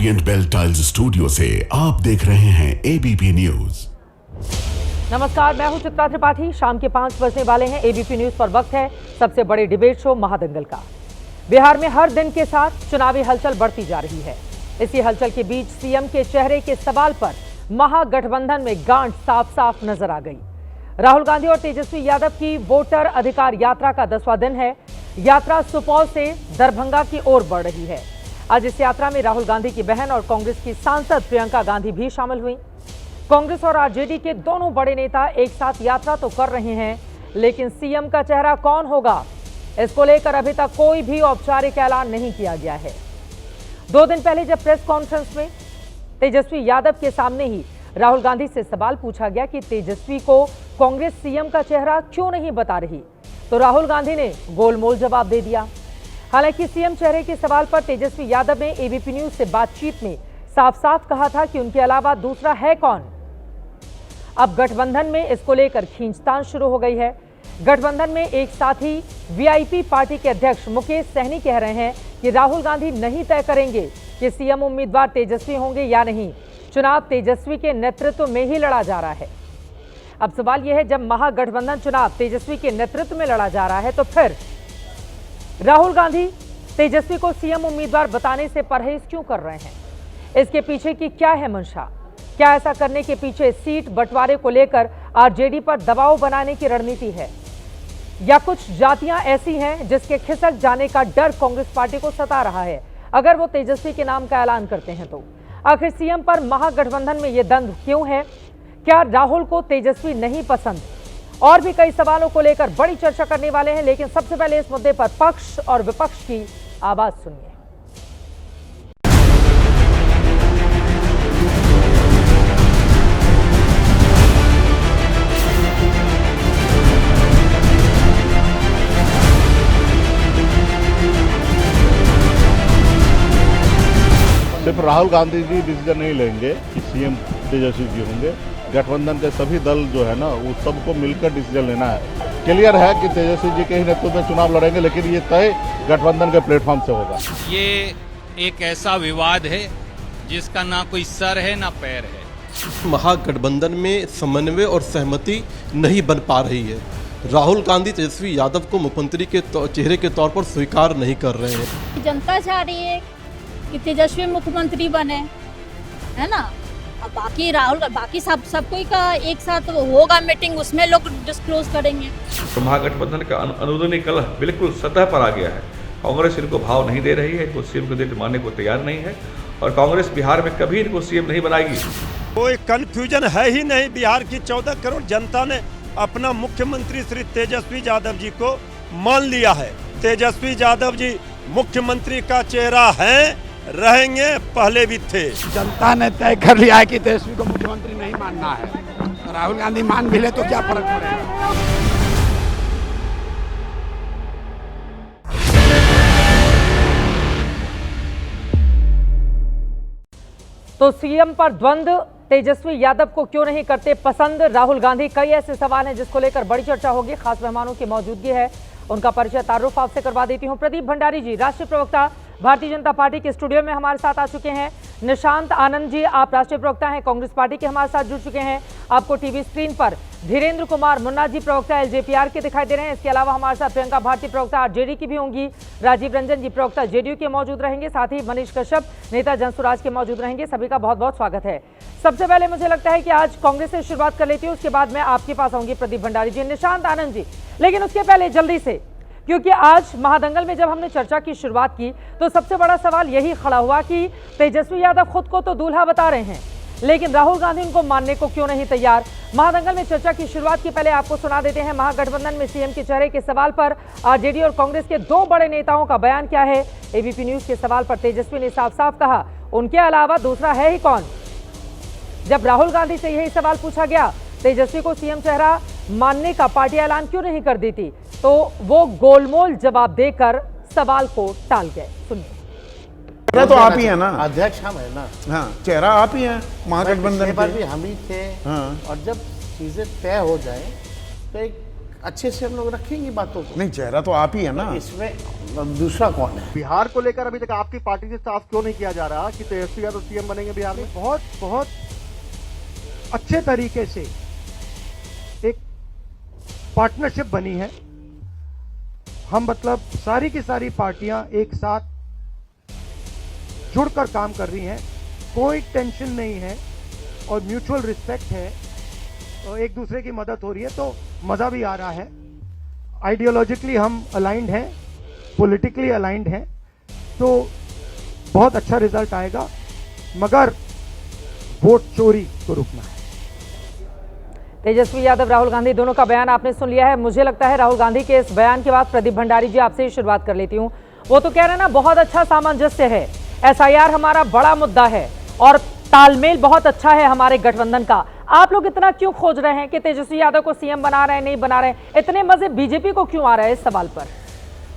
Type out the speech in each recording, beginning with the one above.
Orient bell tiles studio से आप देख रहे हैं एबीपी न्यूज। नमस्कार, मैं हूं चित्रा त्रिपाठी। शाम के 5 बजने वाले हैं। एबीपी न्यूज पर वक्त है सबसे बड़े डिबेट शो महादंगल का। बिहार में हर दिन के साथ चुनावी हलचल बढ़ती जा रही है। इसी हलचल के बीच सीएम के चेहरे के सवाल पर महागठबंधन में गांठ साफ साफ नजर आ गई। राहुल गांधी और तेजस्वी यादव की वोटर अधिकार यात्रा का 10वां दिन है। यात्रा सुपौल से दरभंगा की ओर बढ़ रही है। आज इस यात्रा में राहुल गांधी की बहन और कांग्रेस की सांसद प्रियंका गांधी भी शामिल हुई। कांग्रेस और आरजेडी के दोनों बड़े नेता एक साथ यात्रा तो कर रहे हैं, लेकिन सीएम का चेहरा कौन होगा, इसको लेकर अभी तक कोई भी औपचारिक ऐलान नहीं किया गया है। 2 दिन पहले जब प्रेस कॉन्फ्रेंस में तेजस्वी यादव के सामने ही राहुल गांधी से सवाल पूछा गया कि तेजस्वी को कांग्रेस सीएम का चेहरा क्यों नहीं बता रही, तो राहुल गांधी ने गोलमोल जवाब दे दिया। हालांकि सीएम चेहरे के सवाल पर तेजस्वी यादव ने एबीपी न्यूज से बातचीत में साफ साफ कहा था कि उनके अलावा दूसरा है कौन। अब गठबंधन में इसको लेकर खींचतान शुरू हो गई है। गठबंधन में एक साथी वीआईपी पार्टी के अध्यक्ष मुकेश सहनी कह रहे हैं कि राहुल गांधी नहीं तय करेंगे कि सीएम उम्मीदवार तेजस्वी होंगे या नहीं। चुनाव तेजस्वी के नेतृत्व में ही लड़ा जा रहा है। अब सवाल यह है, जब महागठबंधन चुनाव तेजस्वी के नेतृत्व में लड़ा जा रहा है, तो फिर राहुल गांधी तेजस्वी को सीएम उम्मीदवार बताने से परहेज क्यों कर रहे हैं? इसके पीछे की क्या है मंशा? क्या ऐसा करने के पीछे सीट बंटवारे को लेकर आरजेडी पर दबाव बनाने की रणनीति है, या कुछ जातियां ऐसी हैं जिसके खिसक जाने का डर कांग्रेस पार्टी को सता रहा है अगर वो तेजस्वी के नाम का ऐलान करते हैं तो? आखिर सीएम पर महागठबंधन में ये द्वंद्व क्यों है? क्या राहुल को तेजस्वी नहीं पसंद? और भी कई सवालों को लेकर बड़ी चर्चा करने वाले हैं, लेकिन सबसे पहले इस मुद्दे पर पक्ष और विपक्ष की आवाज सुनिए। सिर्फ राहुल गांधी जी डिसीजन नहीं लेंगे कि सीएम तेजस्वी जी होंगे। गठबंधन के सभी दल जो है ना, वो सबको मिलकर डिसीजन लेना है। क्लियर है कि तेजस्वी जी के ही नेतृत्व में चुनाव लड़ेंगे, लेकिन ये तय गठबंधन के प्लेटफॉर्म से होगा। ये एक ऐसा विवाद है जिसका ना कोई सर है ना पैर है। महागठबंधन में समन्वय और सहमति नहीं बन पा रही है। राहुल गांधी तेजस्वी यादव को मुख्यमंत्री के चेहरे के तौर पर स्वीकार नहीं कर रहे हैं। जनता चाह रही है कि तेजस्वी मुख्यमंत्री बने, है ना। अब बाकी राहुल बाकी सब कोई का एक साथ होगा मीटिंग, उसमें लोग डिस्क्लोज करेंगे। तो महागठबंधन का अनुदनी कलह बिल्कुल सतह पर आ गया है। कांग्रेस इनको भाव नहीं दे रही है, इनको सीएम को देते मानने को तैयार नहीं है, और कांग्रेस बिहार में कभी इनको सीएम नहीं बनाएगी। कोई कंफ्यूजन है ही नहीं। बिहार की 14 करोड़ जनता ने अपना मुख्यमंत्री श्री तेजस्वी यादव जी को मान लिया है। तेजस्वी यादव जी मुख्यमंत्री का चेहरा है, रहेंगे, पहले भी थे। जनता ने तय कर लिया है कि तेजस्वी को मुख्यमंत्री नहीं मानना है। राहुल गांधी मान भी ले तो क्या फर्क पड़ेगा? तो सीएम पर द्वंद्व, तेजस्वी यादव को क्यों नहीं करते पसंद राहुल गांधी, कई ऐसे सवाल हैं जिसको लेकर बड़ी चर्चा होगी। खास मेहमानों की मौजूदगी है, उनका परिचय तारुफ आपसे करवा देती हूं। प्रदीप भंडारी जी, राष्ट्रीय प्रवक्ता भारतीय जनता पार्टी के स्टूडियो में हमारे साथ आ चुके हैं। निशांत आनंद जी, आप राष्ट्रीय प्रवक्ता हैं, कांग्रेस पार्टी के हमारे साथ जुड़ चुके हैं। आपको टीवी स्क्रीन पर धीरेन्द्र कुमार मुन्ना जी, प्रवक्ता एलजेपीआर के दिखाई दे रहे हैं। इसके अलावा हमारे साथ प्रियंका भारती, प्रवक्ता आरजेडी की भी होंगी। राजीव रंजन जी, प्रवक्ता जेडीयू के मौजूद रहेंगे। साथ ही मनीष कश्यप, नेता जनसुराज के मौजूद रहेंगे। सभी का बहुत बहुत स्वागत है। सबसे पहले मुझे लगता है कि आज कांग्रेस से शुरुआत कर लेती हूँ, उसके बाद मैं आपके पास आऊंगी प्रदीप भंडारी जी, निशांत आनंद जी। लेकिन उसके पहले जल्दी से, क्योंकि आज महादंगल में जब हमने चर्चा की शुरुआत की तो सबसे बड़ा सवाल यही खड़ा हुआ कि तेजस्वी यादव खुद को तो दूल्हा बता रहे हैं, लेकिन राहुल गांधी उनको मानने को क्यों नहीं तैयार। महादंगल में चर्चा की शुरुआत की पहले आपको सुना देते हैं महागठबंधन में सीएम के चेहरे के सवाल पर आरजेडी और कांग्रेस के 2 बड़े नेताओं का बयान क्या है। एबीपी न्यूज के सवाल पर तेजस्वी ने साफ साफ कहा, उनके अलावा दूसरा है ही कौन। जब राहुल गांधी से यही सवाल पूछा गया, तेजस्वी को सीएम चेहरा मानने का पार्टी ऐलान क्यों नहीं कर देती, तो वो गोलमोल जवाब देकर सवाल को टाल गए। सुनिए। चेहरा तो आप ही है ना, अध्यक्ष हम है ना। हाँ, चेहरा आप ही हैं महागठबंधन पर भी हम ही थे। हाँ। और जब चीजें तय हो जाए तो एक अच्छे से हम लोग रखेंगे बातों को। नहीं, चेहरा तो आप ही है ना। इसमें दूसरा कौन है? बिहार को लेकर अभी तक आपकी पार्टी से साफ क्यों नहीं किया जा रहा कि तेजस्वी यादव सीएम बनेंगे बिहार में? बहुत अच्छे तरीके से एक पार्टनरशिप बनी है। हम मतलब सारी की सारी पार्टियां एक साथ जुड़कर काम कर रही हैं, कोई टेंशन नहीं है और म्यूचुअल रिस्पेक्ट है और एक दूसरे की मदद हो रही है, तो मजा भी आ रहा है। आइडियोलॉजिकली हम अलाइंड हैं, पॉलिटिकली अलाइंड हैं, तो बहुत अच्छा रिजल्ट आएगा, मगर वोट चोरी को रुकना है। तेजस्वी यादव, राहुल गांधी दोनों का बयान आपने सुन लिया है। मुझे लगता है राहुल गांधी के इस बयान के बाद प्रदीप भंडारी जी आपसे ही शुरुआत कर लेती हूं। वो तो कह रहे हैं ना, बहुत अच्छा सामंजस्य है, एसआईआर हमारा बड़ा मुद्दा है और तालमेल बहुत अच्छा है हमारे गठबंधन का। आप लोग इतना क्यों खोज रहे हैं कि तेजस्वी यादव को सीएम बना रहे हैं, नहीं बना रहे हैं? इतने मजे बीजेपी को क्यों आ रहा है इस सवाल पर?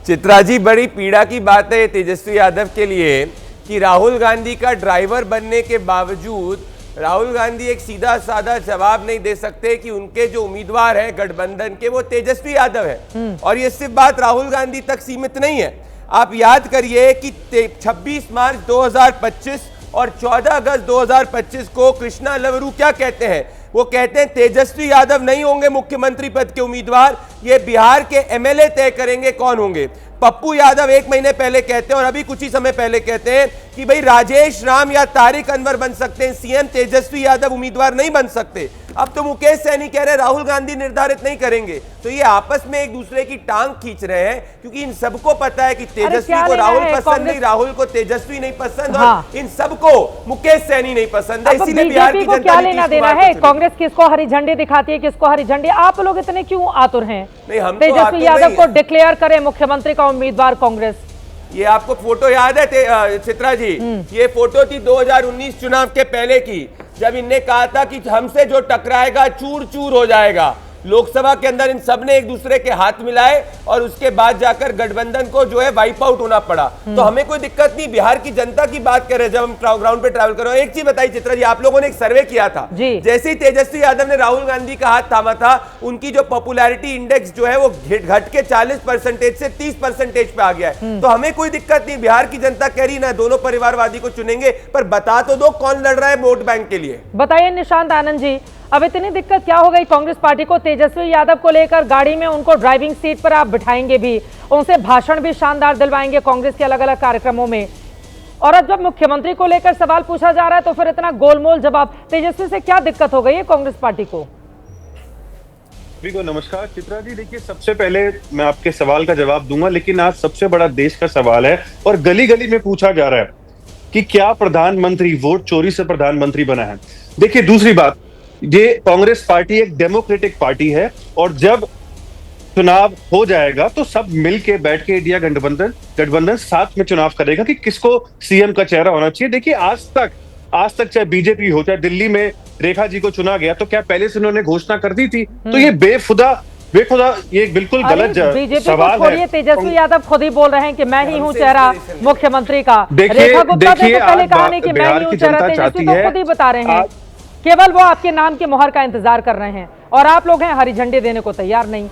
चित्रा जी, बड़ी पीड़ा की बात है तेजस्वी यादव के लिए कि राहुल गांधी का ड्राइवर बनने के बावजूद राहुल गांधी एक सीधा साधा जवाब नहीं दे सकते कि उनके जो उम्मीदवार हैं गठबंधन के वो तेजस्वी यादव है। और ये सिर्फ बात राहुल गांधी तक सीमित नहीं है। आप याद करिए कि 26 मार्च 2025 और 14 अगस्त 2025 को कृष्णा लवरू क्या कहते हैं? वो कहते हैं तेजस्वी यादव नहीं होंगे मुख्यमंत्री पद के उम्मीदवार, ये बिहार के एमएलए तय करेंगे कौन होंगे। पप्पू यादव 1 महीने पहले कहते हैं और अभी कुछ ही समय पहले कहते हैं कि भाई राजेश राम या तारिक अनवर बन सकते हैं, सीएम तेजस्वी यादव उम्मीदवार नहीं बन सकते। अब तो मुकेश सहनी कह रहे हैं राहुल गांधी निर्धारित नहीं करेंगे। तो ये आपस में एक दूसरे की टांग खींच रहे हैं, क्योंकि इन सबको पता है कि तेजस्वी को राहुल पसंद नहीं, राहुल को तेजस्वी नहीं पसंद, और इन सबको मुकेश सहनी नहीं पसंद है। इसीलिए बिहार की जनता क्या लेना देना है? कांग्रेस किसको हरी झंडी दिखाती है, किसको हरी झंडी? आप लोग इतने क्यों आतुर हैं? नहीं, हम तेजस्वी यादव को डिक्लेयर करें मुख्यमंत्री का उम्मीदवार कांग्रेस। ये आपको फोटो याद है चित्रा जी? ये फोटो थी 2019 चुनाव के पहले की, जब इनने कहा था कि हमसे जो टकराएगा चूर चूर हो जाएगा। लोकसभा के अंदर इन सब ने एक दूसरे के हाथ मिलाए और उसके बाद जाकर गठबंधन को जो है वाइप आउट होना पड़ा। तो हमें कोई दिक्कत नहीं, बिहार की जनता की बात कर रहे हैं जब हम ग्राउंड पे ट्रैवल कर रहे हैं। एक चीज बताइए चित्रा जी, आप लोगों ने एक सर्वे किया था, जैसे ही तेजस्वी यादव ने राहुल गांधी का हाथ थामा था, उनकी जो पॉपुलैरिटी इंडेक्स जो है वो घट के 40% से 30% पे आ गया है। तो हमें कोई दिक्कत नहीं, बिहार की जनता कह रही ना दोनों परिवारवादी को चुनेंगे, पर बता तो दो कौन लड़ रहा है वोट बैंक के लिए। बताइए निशांत आनंद जी, अब इतनी दिक्कत क्या हो गई कांग्रेस पार्टी को? तेजस्वी यादव को लेकर गाड़ी में उनको ड्राइविंग सीट पर आप बिठाएंगे भी, उनसे भाषण भी शानदार दिलवाएंगे कांग्रेस के अलग अलग कार्यक्रमों में, और अब जब मुख्यमंत्री को लेकर सवाल पूछा जा रहा है तो फिर इतना गोलमोल जवाब। तेजस्वी से क्या दिक्कत हो गई है कांग्रेस पार्टी को? नमस्कार चित्रा जी, देखिए सबसे पहले मैं आपके सवाल का जवाब दूंगा, लेकिन आज सबसे बड़ा देश का सवाल है और गली गली में पूछा जा रहा है कि क्या प्रधानमंत्री वोट चोरी से प्रधानमंत्री बना है। देखिए दूसरी बात, ये कांग्रेस पार्टी एक डेमोक्रेटिक पार्टी है और जब चुनाव हो जाएगा तो सब मिलके बैठ के इंडिया गठबंधन साथ में चुनाव करेगा कि किसको सीएम का चेहरा होना चाहिए। देखिए आज तक चाहे बीजेपी हो चाहे दिल्ली में रेखा जी को चुना गया तो क्या पहले से उन्होंने घोषणा कर दी थी? तो ये बेखुदा ये बिल्कुल गलत सवाल है। तेजस्वी यादव खुद ही बोल रहे हैं कि मैं ही हूं चेहरा मुख्यमंत्री का। देखिए पहले कहा नहीं कि मैं ही हूं चेहरा, तेजस्वी तो खुद ही बता रहे हैं, केवल वो आपके नाम के मोहर का इंतजार कर रहे हैं और आप लोग हैं हरी झंडी देने को तैयार नहीं।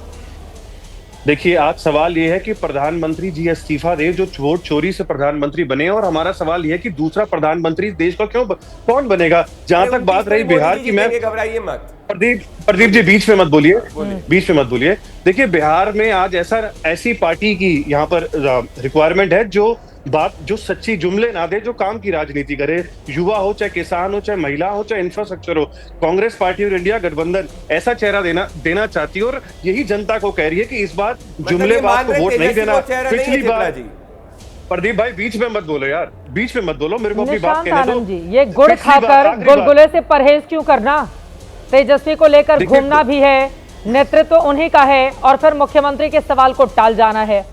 देखिए आज सवाल ये है कि प्रधानमंत्री जी इस्तीफा दे जो वोट चोरी से प्रधानमंत्री बने, और हमारा सवाल ये है कि दूसरा प्रधानमंत्री देश का कौन बनेगा। जहां तक बात रही बिहार की, मैं घबराइए मत, प्रदीप जी बीच में मत बोलिए। देखिए बिहार में आज ऐसी पार्टी की यहाँ पर रिक्वायरमेंट है जो सच्ची जुमले ना दे, जो काम की राजनीति करे, युवा हो चाहे किसान हो चाहे महिला हो चाहे इंफ्रास्ट्रक्चर हो। कांग्रेस पार्टी और इंडिया गठबंधन ऐसा चेहरा देना चाहती है और यही जनता को कह रही है कि इस बार जुमलेबाज को वोट नहीं देना। पिछली बार प्रदीप भाई बीच में मत बोलो यार, बीच में मत बोलो, मेरे को अपनी बात कहने दो। ये गुड़ खाकर गुलगुले से परहेज क्यों करना? तेजस्वी को लेकर घूमना भी है, नेतृत्व उन्हीं का है और फिर मुख्यमंत्री के सवाल को टाल जाना है।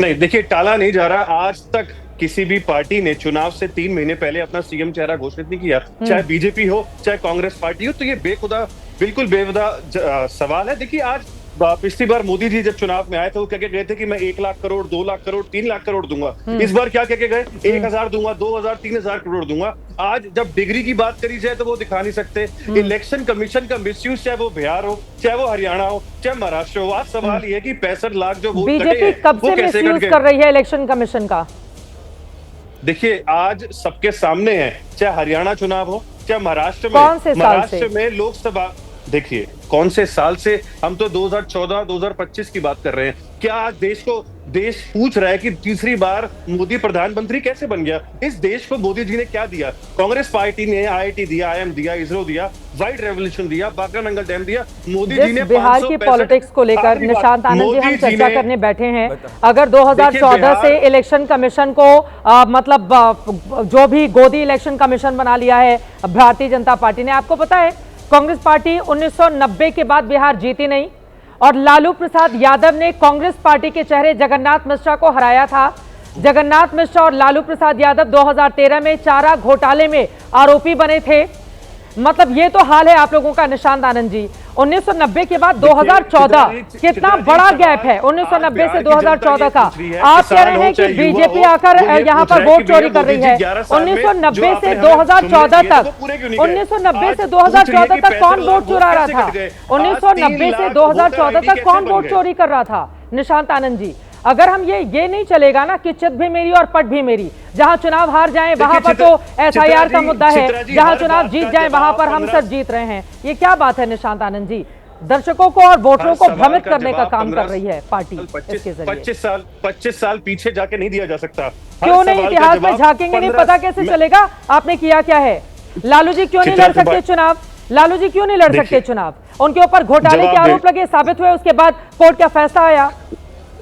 नहीं देखिए टाला नहीं जा रहा। आज तक किसी भी पार्टी ने चुनाव से 3 महीने पहले अपना सीएम चेहरा घोषित नहीं किया, चाहे बीजेपी हो चाहे कांग्रेस पार्टी हो। तो ये बिल्कुल बेवजह सवाल है। देखिए आज पिछली बार मोदी जी जब चुनाव में आए थे वो कह के गए थे कि मैं 1 लाख करोड़, 2 लाख करोड़, 3 लाख करोड़ दूंगा। इस बार क्या कह के गए? 1000 दूंगा, 2000, 3000 करोड़ दूंगा। आज जब डिग्री की बात करी जाए तो वो दिखा नहीं सकते। इलेक्शन कमीशन का मिसयूज, चाहे वो बिहार हो, चाहे वो हरियाणा हो, चाहे महाराष्ट्र हो। आज सवाल ये है कि 65 लाख जो वोट बीजेपी कब से मिसयूज कर रही है इलेक्शन कमीशन का? देखिए, आज सबके सामने है, चाहे हरियाणा चुनाव हो, चाहे महाराष्ट्र में, महाराष्ट्र में लोकसभा, देखिए कौन से साल से, हम तो 2014, 2025 की बात कर रहे हैं। क्या आज देश पूछ रहा है कि तीसरी बार मोदी प्रधानमंत्री कैसे बन गया? इस देश को मोदी जी ने क्या दिया? कांग्रेस पार्टी ने IIT दिया, IIM दिया, इसरो दिया, व्हाइट रेवोल्यूशन दिया, बांका नंगल डैम दिया। मोदी जी ने बिहार की पॉलिटिक्स को लेकर निशांत आनंद जी हम चर्चा करने बैठे हैं। अगर 2014 से इलेक्शन कमीशन को मतलब जो भी गोदी इलेक्शन कमीशन बना लिया है भारतीय जनता पार्टी ने, आपको पता है कांग्रेस पार्टी 1990 के बाद बिहार जीती नहीं और लालू प्रसाद यादव ने कांग्रेस पार्टी के चेहरे जगन्नाथ मिश्रा को हराया था। जगन्नाथ मिश्रा और लालू प्रसाद यादव 2013 में चारा घोटाले में आरोपी बने थे। मतलब ये तो हाल है आप लोगों का निशांत आनंद जी। 1990 के बाद 2014 कितना बड़ा गैप है 1990 से 2014 का। आप कह रहे हैं कि बीजेपी आकर यहाँ पर वोट चोरी कर रही है। 1990 से 2014 तक 1990 से 2014 तक कौन वोट चुरा रहा था? 1990 से 2014 तक कौन वोट चोरी कर रहा था? निशांत आनंद जी, अगर हम ये नहीं चलेगा ना कि चित भी मेरी और पट भी मेरी, जहां चुनाव हार जाएं वहां पर तो SIR का मुद्दा है, जहां चुनाव जीत जाएं वहां पर हम सब जीत रहे हैं। ये क्या बात है निशांत आनंद जी? दर्शकों को और वोटरों को भ्रमित करने का काम कर रही है पार्टी इसके जरिए। 25 साल पीछे जाके नहीं दिया जा सकता। क्यों नहीं? इतिहास में झांकेंगे नहीं, पता कैसे चलेगा आपने किया क्या है? लालू जी क्यों नहीं लड़ सकते चुनाव? लालू जी क्यों नहीं लड़ सकते चुनाव? उनके ऊपर घोटाले के आरोप लगे, साबित हुए, उसके बाद कोर्ट का फैसला आया।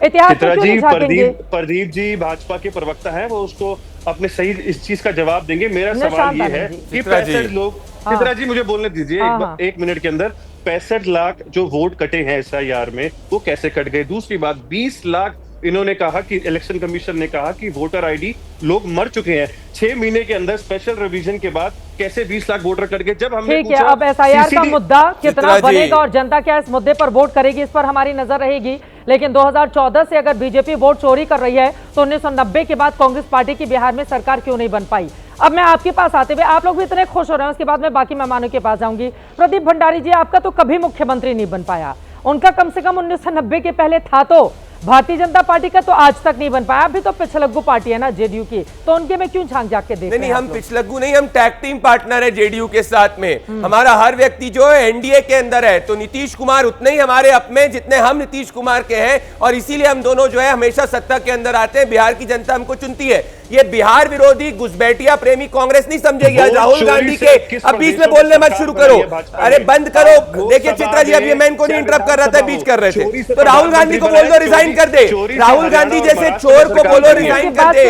इतिहास में क्यों नहीं झांकेंगे? प्रदीप जी भाजपा के प्रवक्ता हैं, वो उसको अपने सही इस चीज का जवाब देंगे। मेरा सवाल ये है कि 65 लोग, चित्रा जी मुझे बोलने दीजिए एक मिनट के अंदर। 65 लाख जो वोट कटे हैं SIR में, वो कैसे कट गए? दूसरी बात, 20 लाख इन्होंने कहा कि इलेक्शन कमीशन ने कहा कि वोटर ID लोग मर चुके हैं। 6 महीने के अंदर स्पेशल रिवीजन के बाद कैसे 20 लाख वोटर कट गए? जब हमने ठीक है, अब SIR का मुद्दा कितना बनेगा और जनता क्या इस मुद्दे पर वोट करेगी, इस पर हमारी नजर रहेगी। लेकिन 2014 से अगर बीजेपी वोट चोरी कर रही है तो 1990 के बाद कांग्रेस पार्टी की बिहार में सरकार क्यों नहीं बन पाई? अब मैं आपके पास आते हुए, आप लोग भी इतने खुश हो रहे हैं, उसके बाद मैं बाकी मेहमानों के पास जाऊंगी। प्रदीप भंडारी जी, आपका तो कभी मुख्यमंत्री नहीं बन पाया, उनका कम से कम 1990 के पहले था, तो भारतीय जनता पार्टी का तो आज तक नहीं बन पाया। अभी तो पिछलग्गू पार्टी है ना JDU की, तो उनके में क्यों झांक झांक के देख रहे हैं? नहीं, हम पिछलग्गू नहीं, हम टैग टीम पार्टनर है JDU के साथ में। हमारा हर व्यक्ति जो है NDA के अंदर है, तो नीतीश कुमार उतने ही हमारे अपने जितने हम नीतीश कुमार के हैं, और इसीलिए हम दोनों जो है हमेशा सत्ता के अंदर आते हैं। बिहार की जनता हमको चुनती है। ये बिहार विरोधी घुसपैठिया प्रेमी कांग्रेस नहीं समझेगी। आज राहुल गांधी के, अब बीच में बोलने मत शुरू करो, अरे बंद करो। देखिए चित्रा जी, अब ये मैं इनको नहीं इंटरप्ट कर रहा था, बीच कर रहे थे, तो राहुल गांधी को बोल दो रिजाइन कर दे। राहुल गांधी जैसे चोर को बोलो रिजाइन कर दे।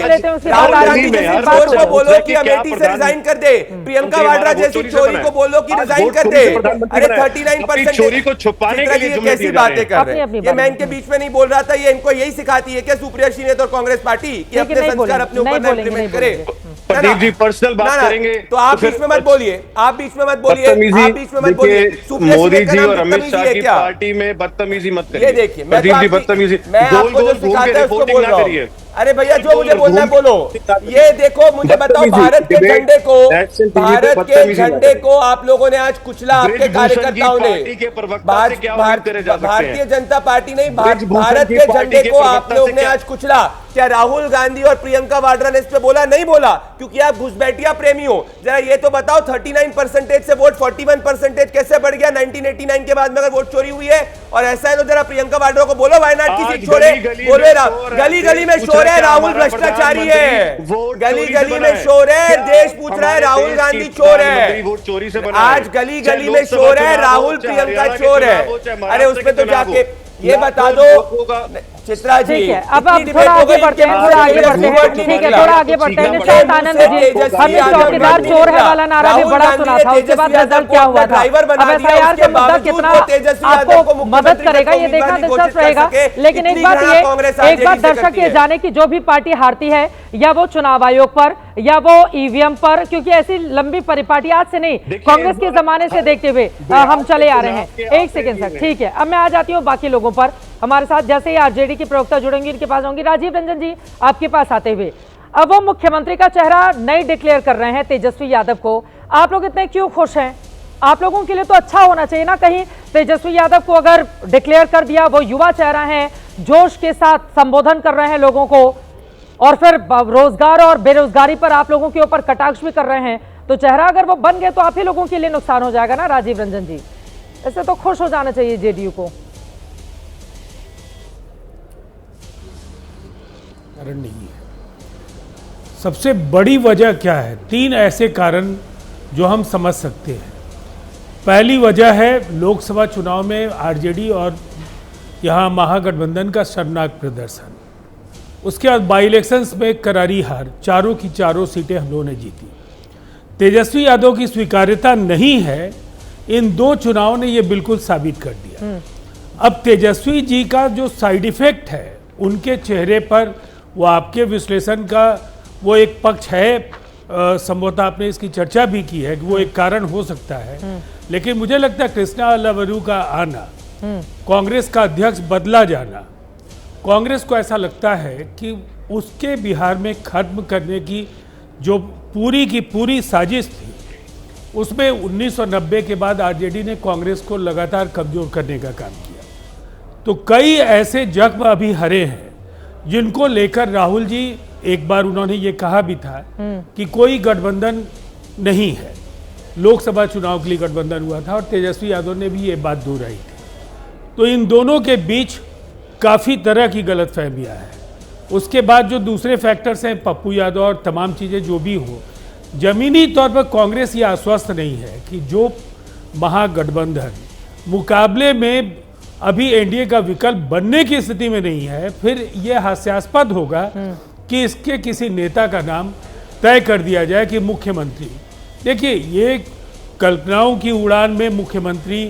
राहुल गांधी जैसे चोर को बोलो कि अमेठी से रिजाइन कर दे। प्रियंका वाड्रा जैसी चोरी को बोलो कि रिजाइन कर दे। अरे 39% चोरी को छुपाने के लिए कैसी बातें कर रहे हैं? ये मैं इनके बीच में नहीं बोल रहा था, ये इनको यही सिखाती है क्या सुप्रिया श्रीनेत और कांग्रेस पार्टी कि अपने संस्कार अपने ऊपर इम्प्लीमेंट करे? प्रदीप जी पर्सनल बात करेंगे तो आप बीच में मत बोलिए, आप बीच में मत बोलिए, आप बीच में मत बोलिए। मोदी जी और अमित शाह की पार्टी में बदतमीजी मत करिए। ये देखिए, प्रदीप जी बदतमीजी, मैं आपको जो सिखाता है उसको बोल रहा हूं। अरे भैया जो मुझे बोलना है बोलो। ये देखो, मुझे बताओ, भारत के झंडे को आप लोगों ने आज कुचला, आपके कार्यकर्ताओं ने। भारतीय जनता पार्टी नहीं, भारत के झंडे को आप लोग ने आज कुचला। क्या राहुल गांधी और प्रियंका वाड्रा ने इस पे बोला? नहीं बोला, क्योंकि आप घुसपैठिया प्रेमी हो। जरा ये तो बताओ, 39% से वोट 41% कैसे बढ़ गया 1989 के बाद में, अगर वोट चोरी हुई है? और ऐसा है तो जरा प्रियंका वाड्रा को बोलो वायनाड की सीट छोड़े। बोले गली गली में शोर है, राहुल भ्रष्टाचारी है। गली गली में शोर है, देश पूछ रहा है राहुल गांधी चोर है। आज गली गली में शोर है, राहुल प्रियंका चोर है। अरे उसमें तो जाके ये बता दो चित्रा जी, ठीक है, अब थोड़ा आगे बढ़ते हैं, थोड़ा आगे बढ़ते हैं, ठीक है, थोड़ा आगे बढ़ते हैं। निशांत आनंद जी, हमने चौकीदार चोर है वाला नारा भी बड़ा सुना था, उसके बाद रिजल्ट क्या हुआ था? अब एफआईआर का मुद्दा कितना आपको मदद करेगा ये देखना दिलचस्प रहेगा। लेकिन एक बात दर्शक ये जाने की जो भी पार्टी हारती है, या वो चुनाव आयोग पर या वो ईवीएम पर, क्योंकि ऐसी लंबी परिपाटी आज से नहीं, कांग्रेस के जमाने से देखते हुए हम चले आ रहे हैं। एक सेकेंड सर, ठीक है, अब मैं आ जाती हूँ बाकी लोगों पर। हमारे साथ जैसे ही आरजेडी की प्रवक्ता जुड़ेंगी इनके पास आऊंगी। राजीव रंजन जी, आपके पास आते हुए, अब वो मुख्यमंत्री का चेहरा नहीं डिक्लेयर कर रहे हैं तेजस्वी यादव को, आप लोग इतने क्यों खुश हैं? आप लोगों के लिए तो अच्छा होना चाहिए ना, कहीं तेजस्वी यादव को अगर डिक्लेयर कर दिया, वो युवा चेहरा है, जोश के साथ संबोधन कर रहे हैं लोगों को, और फिर रोजगार और बेरोजगारी पर आप लोगों के ऊपर कटाक्ष भी कर रहे हैं, तो चेहरा अगर वो बन गए तो आप ही लोगों के लिए नुकसान हो जाएगा ना राजीव रंजन जी? इससे तो खुश हो जाना चाहिए जेडीयू को। कारण नहीं है। सबसे बड़ी वजह क्या है? 3 ऐसे कारण जो हम समझ सकते हैं। पहली वजह है लोकसभा चुनाव में आरजेडी और यहाँ महागठबंधन का शर्मनाक प्रदर्शन। उसके बाद बाई इलेक्शंस में करारी हार, चारों की चारों सीटें हम लोगों ने जीती। तेजस्वी यादव की स्वीकार्यता नहीं है, इन 2 चुनाव ने ये बिल्कुल साबित कर दिया। अब तेजस्वी जी का जो साइड इफेक्ट है उनके चेहरे पर, वो आपके विश्लेषण का वो एक पक्ष है, संभवतः आपने इसकी चर्चा भी की है कि वो एक कारण हो सकता है, लेकिन मुझे लगता है कृष्णा अलावरू का आना, कांग्रेस का अध्यक्ष बदला जाना, कांग्रेस को ऐसा लगता है कि उसके बिहार में खत्म करने की जो पूरी की पूरी साजिश थी, उसमें 1990 के बाद आरजेडी ने कांग्रेस को लगातार कमजोर करने का काम किया। तो कई ऐसे जख्म अभी हरे हैं जिनको लेकर राहुल जी, एक बार उन्होंने ये कहा भी था कि कोई गठबंधन नहीं है, लोकसभा चुनाव के लिए गठबंधन हुआ था और तेजस्वी यादव ने भी ये बात दोहराई थी। तो इन दोनों के बीच काफ़ी तरह की गलतफहमियां हैं। उसके बाद जो दूसरे फैक्टर्स हैं, पप्पू यादव और तमाम चीज़ें जो भी हो, जमीनी तौर पर कांग्रेस ये आश्वस्त नहीं है कि जो महागठबंधन मुकाबले में अभी एनडीए का विकल्प बनने की स्थिति में नहीं है, फिर यह हास्यास्पद होगा कि इसके किसी नेता का नाम तय कर दिया जाए कि मुख्यमंत्री। देखिए, ये कल्पनाओं की उड़ान में मुख्यमंत्री,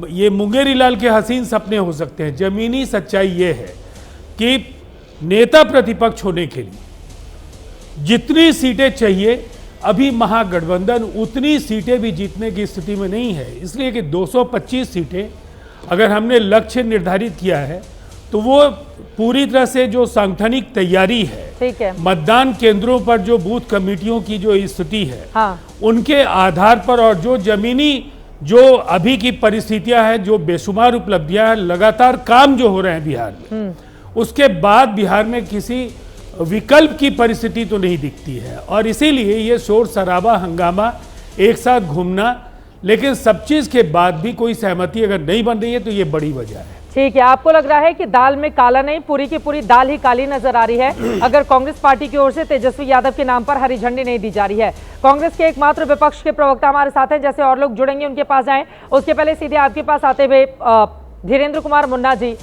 ये मुंगेरी लाल के हसीन सपने हो सकते हैं। जमीनी सच्चाई ये है कि नेता प्रतिपक्ष होने के लिए जितनी सीटें चाहिए, अभी महागठबंधन उतनी सीटें भी जीतने की स्थिति में नहीं है। इसलिए कि 225 सीटें अगर हमने लक्ष्य निर्धारित किया है, तो वो पूरी तरह से जो सांगठनिक तैयारी है, ठीक है, मतदान केंद्रों पर जो बूथ कमेटियों की जो स्थिति है, हाँ, उनके आधार पर, और जो जमीनी जो अभी की परिस्थितियां हैं, जो बेशुमार उपलब्धियां हैं, लगातार काम जो हो रहे हैं बिहार में, उसके बाद बिहार में किसी विकल्प की परिस्थिति तो नहीं दिखती है। और इसीलिए ये शोर शराबा, हंगामा, एक साथ घूमना, लेकिन सब चीज के बाद भी कोई सहमति अगर नहीं बन रही है तो ये बड़ी वजह है। ठीक है, आपको लग रहा है कि दाल में काला नहीं, पूरी की पूरी दाल ही काली नजर आ रही है अगर कांग्रेस पार्टी की ओर से तेजस्वी यादव के नाम पर हरी झंडी नहीं दी जा रही है। कांग्रेस के एकमात्र विपक्ष के प्रवक्ता हमारे साथ हैं, जैसे और लोग जुड़ेंगे उनके पास जाएं, उसके पहले सीधे आपके पास आते हुए धीरेन्द्र कुमार मुन्ना जी,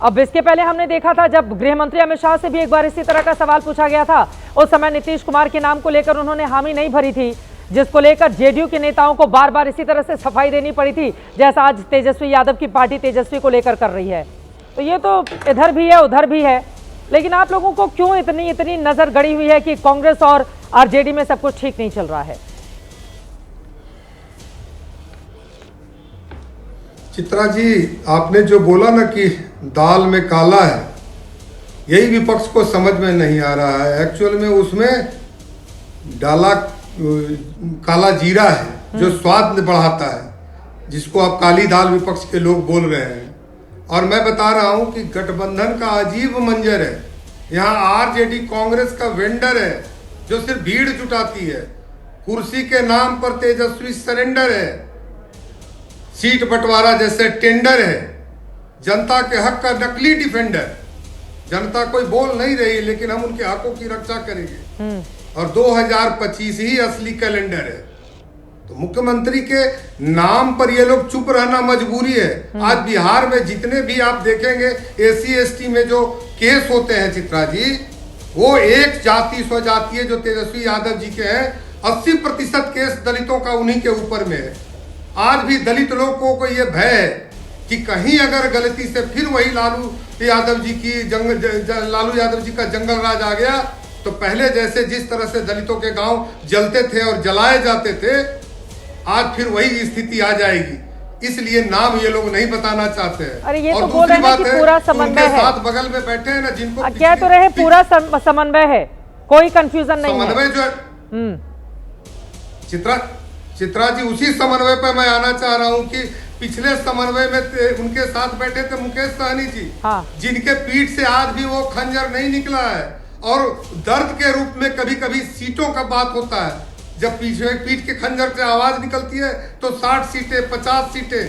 अब इसके पहले हमने देखा था जब गृह मंत्री अमित शाह से भी एक बार इसी तरह का सवाल पूछा गया था, उस समय नीतीश कुमार के नाम को लेकर उन्होंने हामी नहीं भरी थी, जिसको लेकर जेडीयू के नेताओं को बार बार इसी तरह से सफाई देनी पड़ी थी, जैसा आज तेजस्वी यादव की पार्टी तेजस्वी को लेकर कर रही है। तो ये तो इधर भी है उधर भी है, लेकिन आप लोगों को क्यों इतनी नजर गड़ी हुई है कि कांग्रेस और आरजेडी में सब कुछ ठीक नहीं चल रहा है? चित्रा जी, आपने जो बोला ना कि दाल में काला है, यही विपक्ष को समझ में नहीं आ रहा है। एक्चुअल में उसमें डाला काला जीरा है जो स्वाद बढ़ाता है, जिसको आप काली दाल विपक्ष के लोग बोल रहे हैं। और मैं बता रहा हूं कि गठबंधन का अजीब मंजर है। यहाँ आरजेडी कांग्रेस का वेंडर है जो सिर्फ भीड़ जुटाती है, कुर्सी के नाम पर तेजस्वी सरेंडर है, सीट बंटवारा जैसे टेंडर है, जनता के हक का नकली डिफेंडर। जनता कोई बोल नहीं रही, लेकिन हम उनके हकों की रक्षा करेंगे और 2025 ही असली कैलेंडर है। तो मुख्यमंत्री के नाम पर ये लोग चुप रहना मजबूरी है। आज बिहार में जितने भी आप देखेंगे SC/ST में जो केस होते हैं चित्रा जी, वो एक जाति स्वजातीय जो तेजस्वी यादव जी के हैं, 80% केस दलितों का उन्हीं के ऊपर में है। आज भी दलित लोगों को ये भय है कि कहीं अगर गलती से फिर वही लालू यादव जी का जंगल राज आ गया तो पहले जैसे जिस तरह से दलितों के गांव जलते थे और जलाए जाते थे, आज फिर वही स्थिति आ जाएगी। इसलिए नाम ये लोग नहीं बताना चाहते हैं। अरे ये और तो बोल रहे हैं कि पूरा समन्वय है, साथ बगल में बैठे हैं ना, जिनको क्या तो रहे पूरा समन्वय है, कोई कंफ्यूजन नहीं है। समन्वय जो चित्रा जी, उसी समन्वय पर मैं आना चाह रहा हूं कि पिछले समन्वय में उनके साथ बैठे थे मुकेश सहनी जी, जिनके पीठ से आज भी वो खंजर नहीं निकला है। और दर्द के रूप में कभी कभी सीटों का बात होता है, जब पीठ के खंजर से आवाज निकलती है तो 60 सीटें 50 सीटें।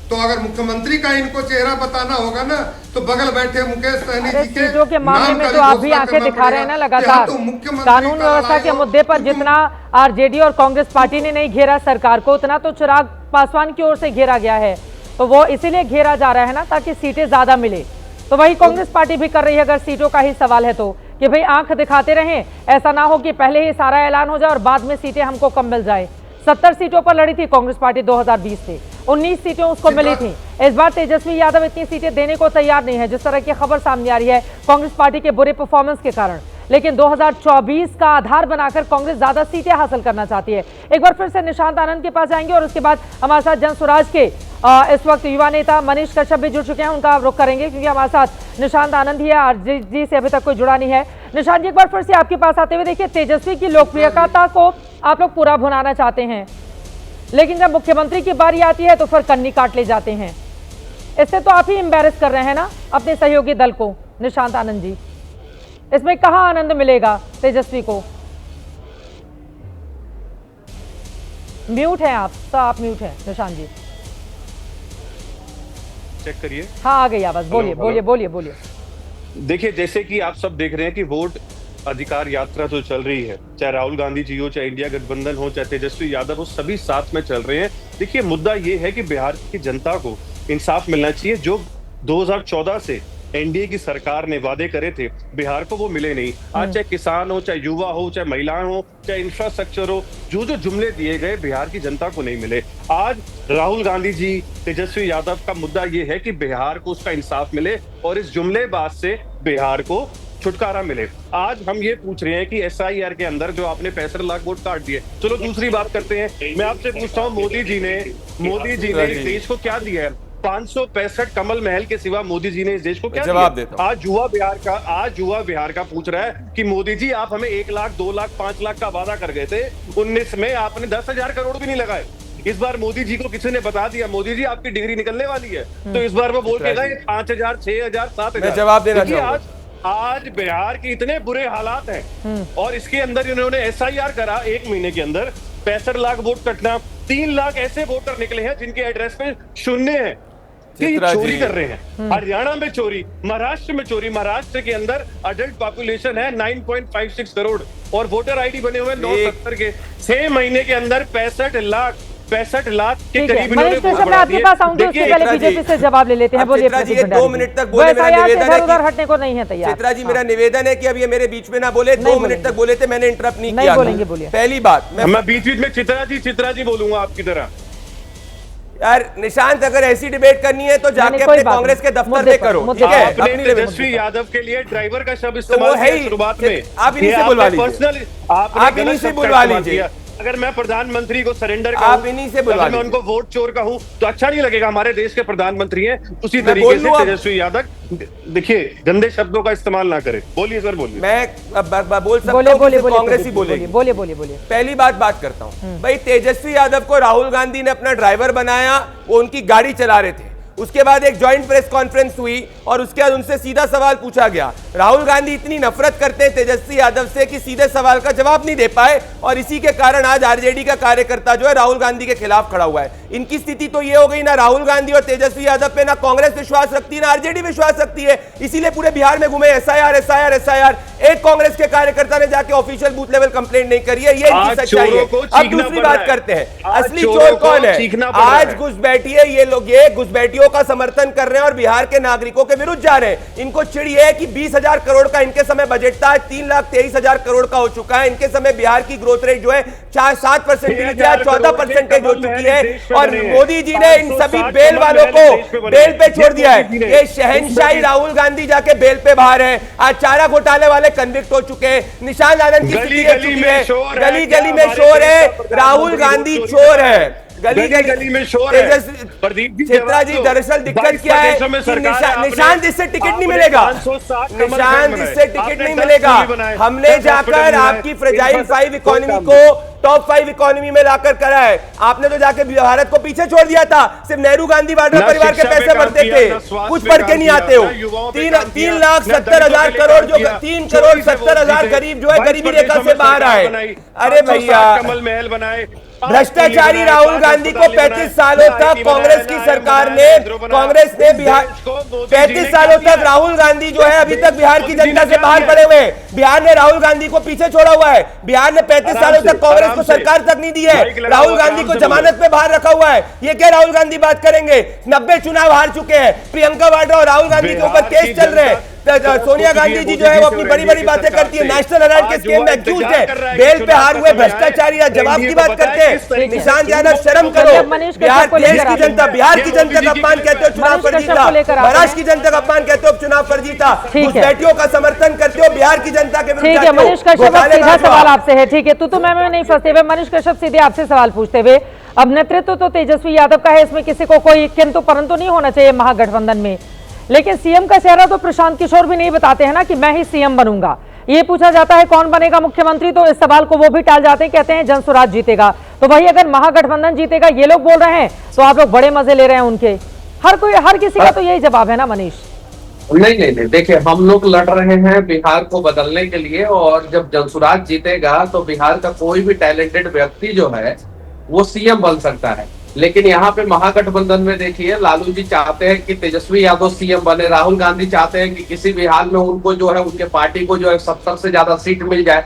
तो अगर मुख्यमंत्री का इनको चेहरा बताना होगा ना, तो बगल बैठे मुकेश सहनी जी के सीटों के मामले में तो आप भी आंखें दिखा रहे हैं ना लगातार। कानून व्यवस्था के मुद्दे पर जितना आरजेडी और कांग्रेस पार्टी ने नहीं घेरा सरकार को, उतना तो चिराग पासवान की ओर से घेरा गया है। तो वो इसीलिए घेरा जा रहा है ना, ताकि सीटें ज्यादा मिले। तो वही कांग्रेस पार्टी भी कर रही है, अगर सीटों का ही सवाल है तो, कि भाई आंख दिखाते रहें, ऐसा ना हो कि पहले ही सारा ऐलान हो जाए और बाद में सीटें हमको कम मिल जाए। 70 सीटों पर लड़ी थी कांग्रेस पार्टी 2020 से, 19 सीटें उसको मिली थी। इस बार तेजस्वी यादव इतनी सीटें देने को तैयार नहीं है, जिस तरह की खबर सामने आ रही है कांग्रेस पार्टी के बुरे परफॉर्मेंस के कारण। लेकिन 2024 का आधार बनाकर कांग्रेस ज्यादा सीटें हासिल करना चाहती है। एक बार फिर से निशांत आनंद के पास जाएंगे और उसके बाद हमारे साथ जन स्वराज के इस वक्त युवा नेता मनीष कश्यप भी जुड़ चुके हैं, उनका रुख करेंगे क्योंकि हमारे साथ निशांत आनंद ही है, आरजेडी से अभी तक कोई जुड़ा नहीं है। निशांत जी, एक बार फिर से आपके पास आते हुए, देखिए तेजस्वी की लोकप्रियता को आप लोग पूरा भुनाना चाहते हैं, लेकिन जब मुख्यमंत्री की बारी आती है तो फिर कन्नी काट ले जाते हैं। इससे तो आप ही एम्बैरेस कर रहे हैं ना अपने सहयोगी दल को। निशांत आनंद जी, इसमें कहां आनंद मिलेगा तेजस्वी को? म्यूट है आप, तो आप म्यूट है निशांत जी। चेक करिए। हाँ, आ गई आवाज, बोलिए बोलिए बोलिए बोलिए। देखिए, जैसे कि आप सब देख रहे हैं कि वोट अधिकार यात्रा तो चल रही है, चाहे राहुल गांधी जी हो, चाहे इंडिया गठबंधन हो, चाहे तेजस्वी यादव हो, सभी साथ में चल रहे हैं। देखिए, मुद्दा ये है कि बिहार की जनता को इंसाफ मिलना चाहिए। जो 2014 से एनडीए की सरकार ने वादे करे थे बिहार को, वो मिले नहीं। आज चाहे किसान हो, चाहे युवा हो, चाहे महिलाएं हो, चाहे इंफ्रास्ट्रक्चर हो, जो जो जुमले दिए गए बिहार की जनता को नहीं मिले। आज राहुल गांधी जी, तेजस्वी यादव का मुद्दा ये है कि बिहार को उसका इंसाफ मिले और इस जुमलेबाज से बिहार को छुटकारा मिले। आज हम ये पूछ रहे हैं कि SIR के अंदर जो आपने 65 लाख वोट काट दिए, चलो दूसरी बात करते हैं। मैं आपसे पूछता हूँ, मोदी जी ने देश को क्या दिया है? 565 कमल महल के सिवा मोदी जी ने इस देश को क्या जवाब दिया? देता हूं। आज युवा बिहार का पूछ रहा है कि मोदी जी, आप हमें 1 लाख 2 लाख 5 लाख का वादा कर गए थे, 19 में आपने 10,000 करोड़ भी नहीं लगाए। इस बार मोदी जी को किसी ने बता दिया, मोदी जी आपकी डिग्री निकलने वाली है, तो इस बार वो बोल के गए 5,000 6,000 7,000। जवाब देना चाहूंगा। आज बिहार के इतने बुरे हालात हैं और इसके अंदर इन्होंने SIR करा 1 महीने के अंदर, 65 लाख वोट कटना, 3 लाख ऐसे वोटर निकले हैं जिनके एड्रेस पे 0 है। ये चोरी कर रहे हैं। हरियाणा में चोरी, महाराष्ट्र में चोरी। महाराष्ट्र के अंदर अडल्ट पॉपुलेशन है 9.56 करोड़ और वोटर ID बने हुए 970 के। 6 महीने के अंदर 65 लाख के करीब इन्होंने वोट बढ़ा दिए। आपके पास आऊंगी, उससे पहले बीजेपी से जवाब ले लेते हैं। बोलिए। 2 मिनट तक बोले, मेरा निवेदन है उधर हटने को नहीं है तैयार। चित्रा जी, मेरा निवेदन है कि अब ये मेरे बीच में ना बोले। 2 मिनट तक बोले थे, मैंने इंटरप्ट नहीं किया। बोलेंगे, बोलिए। पहली बात, मैं बीच बीच में चित्रा जी बोलूंगा आपकी तरह। यार निशांत, अगर ऐसी डिबेट करनी है तो जाके अपने कांग्रेस के दफ्तर में करो, ठीक है? आपने तेजस्वी यादव के लिए ड्राइवर का शब्द इस्तेमाल किया शुरुआत में। आप इन्हीं से बुलवा लीजिए, आप इन्हीं से बुलवा लीजिए। अगर मैं प्रधानमंत्री को सरेंडर आप इन्हीं से बुलवा, मैं उनको वोट चोर कहूं तो अच्छा नहीं लगेगा। हमारे देश के प्रधानमंत्री हैं, उसी तरीके से तेजस्वी यादव, देखिए, गंदे शब्दों का इस्तेमाल ना करें। बोलिए सर, बोलिए। मैं बोल सकता हूं, कांग्रेस ही बोलेगी। बोलिए। पहली बात करता हूं भाई, तेजस्वी यादव को राहुल गांधी ने अपना ड्राइवर बनाया, वो उनकी गाड़ी चला रहे थे। उसके बाद एक जॉइंट प्रेस कॉन्फ्रेंस हुई और उसके बाद उनसे सीधा सवाल पूछा गया। राहुल गांधी इतनी नफरत करते हैं तेजस्वी यादव से कि सीधे सवाल का जवाब नहीं दे पाए और इसी के कारण आज आरजेडी का कार्यकर्ता जो है राहुल गांधी के खिलाफ खड़ा हुआ है। इनकी स्थिति तो ये हो गई, ना राहुल गांधी और तेजस्वी यादव पे ना कांग्रेस विश्वास रखती है, ना आरजेडी विश्वास रखती है। इसीलिए पूरे बिहार में घूमे, SIR एक कांग्रेस के कार्यकर्ता ने जाके ऑफिशियल बूथ लेवल कंप्लेंट नहीं करी है, ये इनकी सच्चाई है। अब दूसरी बात करते हैं, असली चोर कौन है? आज घुसपैठिए ये लोग, ये घुसपैठियों का समर्थन कर रहे हैं और बिहार के नागरिकों के विरुद्ध जा रहे हैं। इनको चिड़ है कि 20,000 करोड़ का इनके समय बजट था, 3,23,000 करोड़ का हो चुका है। इनके समय बिहार की ग्रोथ रेट जो है 7% 14% हो चुकी है और मोदी जी ने इन सभी बेल वालों को बेल पे छोड़ दिया है। ये शहंशाही राहुल गांधी जाके बेल पे बाहर है। आज चारा घोटाले वाले कन्विक्ट हो चुके हैं, निशांत आनंद की स्थिति है, गली गली में शोर है, राहुल गांधी चोर है, गली गली में शोर है। चित्रा जी, दरअसल दिक्कत क्या है कि निशांत इससे टिकट नहीं मिलेगा, निशांत इससे टिकट नहीं मिलेगा। हमने जाकर आपकी फ्रेजाइल 5 इकोनॉमी को टॉप 5 इकोनॉमी में लाकर करा है। आपने तो जाके भारत को पीछे छोड़ दिया था, सिर्फ नेहरू गांधी वाड्रा परिवार के पैसे बढ़ते थे, कुछ पढ़ के नहीं आते हो। 3,70,000 करोड़ जो 3,70,000 गरीब जो है गरीबी रेखा से बाहर आए। अरे भैया, कमल महल बनाए। भ्रष्टाचारी राहुल गांधी को 35 सालों तक कांग्रेस की सरकार ने, कांग्रेस ने बिहार 35 सालों तक राहुल गांधी जो है अभी तक बिहार की जनता से बाहर पड़े हुए। बिहार ने राहुल गांधी को पीछे छोड़ा हुआ है। बिहार ने 35 सालों तक कांग्रेस को सरकार तक नहीं दी है। राहुल गांधी को जमानत पे बाहर रखा हुआ है। ये क्या राहुल गांधी बात करेंगे? 90 चुनाव हार चुके हैं। प्रियंका वाड्रा और राहुल गांधी के ऊपर केस चल रहे हैं। सोनिया गांधी जी जो है वो अपनी बड़ी बड़ी बातें करती है, नेशनल हेराल्ड के स्कीम में एक्यूज है, बेल पे हार हुए भ्रष्टाचारी जवाब की बात करते हैं। निशांत यादव, शर्म करो। बिहार देश की जनता, बिहार की जनता का अपमान कहते हो चुनाव फर्जी था, महाराष्ट्र की जनता का अपमान कहते हो चुनाव फर्जी था, घुसपैठियों का समर्थन करते हो, बिहार की जनता के विरुद्ध। ठीक है मनीष कश्यप, सीधा सवाल आपसे है। ठीक है, तू मैं नहीं फंसते हुए मनीष कश्यप सीधे आपसे सवाल पूछते हुए, अब नेतृत्व तो तेजस्वी यादव का है, इसमें किसी को कोई किंतु परंतु नहीं होना चाहिए महागठबंधन में, लेकिन सीएम का चेहरा तो प्रशांत किशोर भी नहीं बताते हैं ना कि मैं ही सीएम बनूंगा। ये पूछा जाता है कौन बनेगा मुख्यमंत्री, तो इस सवाल को वो भी टाल जाते हैं, कहते हैं जनसुराज जीतेगा। तो भाई अगर महागठबंधन जीतेगा ये लोग बोल रहे हैं तो आप लोग बड़े मजे ले रहे हैं उनके। हर किसी का तो यही जवाब है ना मनीष। नहीं, देखिए हम लोग लड़ रहे हैं बिहार को बदलने के लिए, और जब जनसुराज जीतेगा तो बिहार का कोई भी टैलेंटेड व्यक्ति जो है वो सीएम बन सकता है। लेकिन यहाँ पे महागठबंधन में देखिए, लालू जी चाहते हैं कि तेजस्वी यादव सीएम बने, राहुल गांधी चाहते हैं कि किसी भी हाल में उनको जो है उनके पार्टी को जो है 70 से ज्यादा सीट मिल जाए।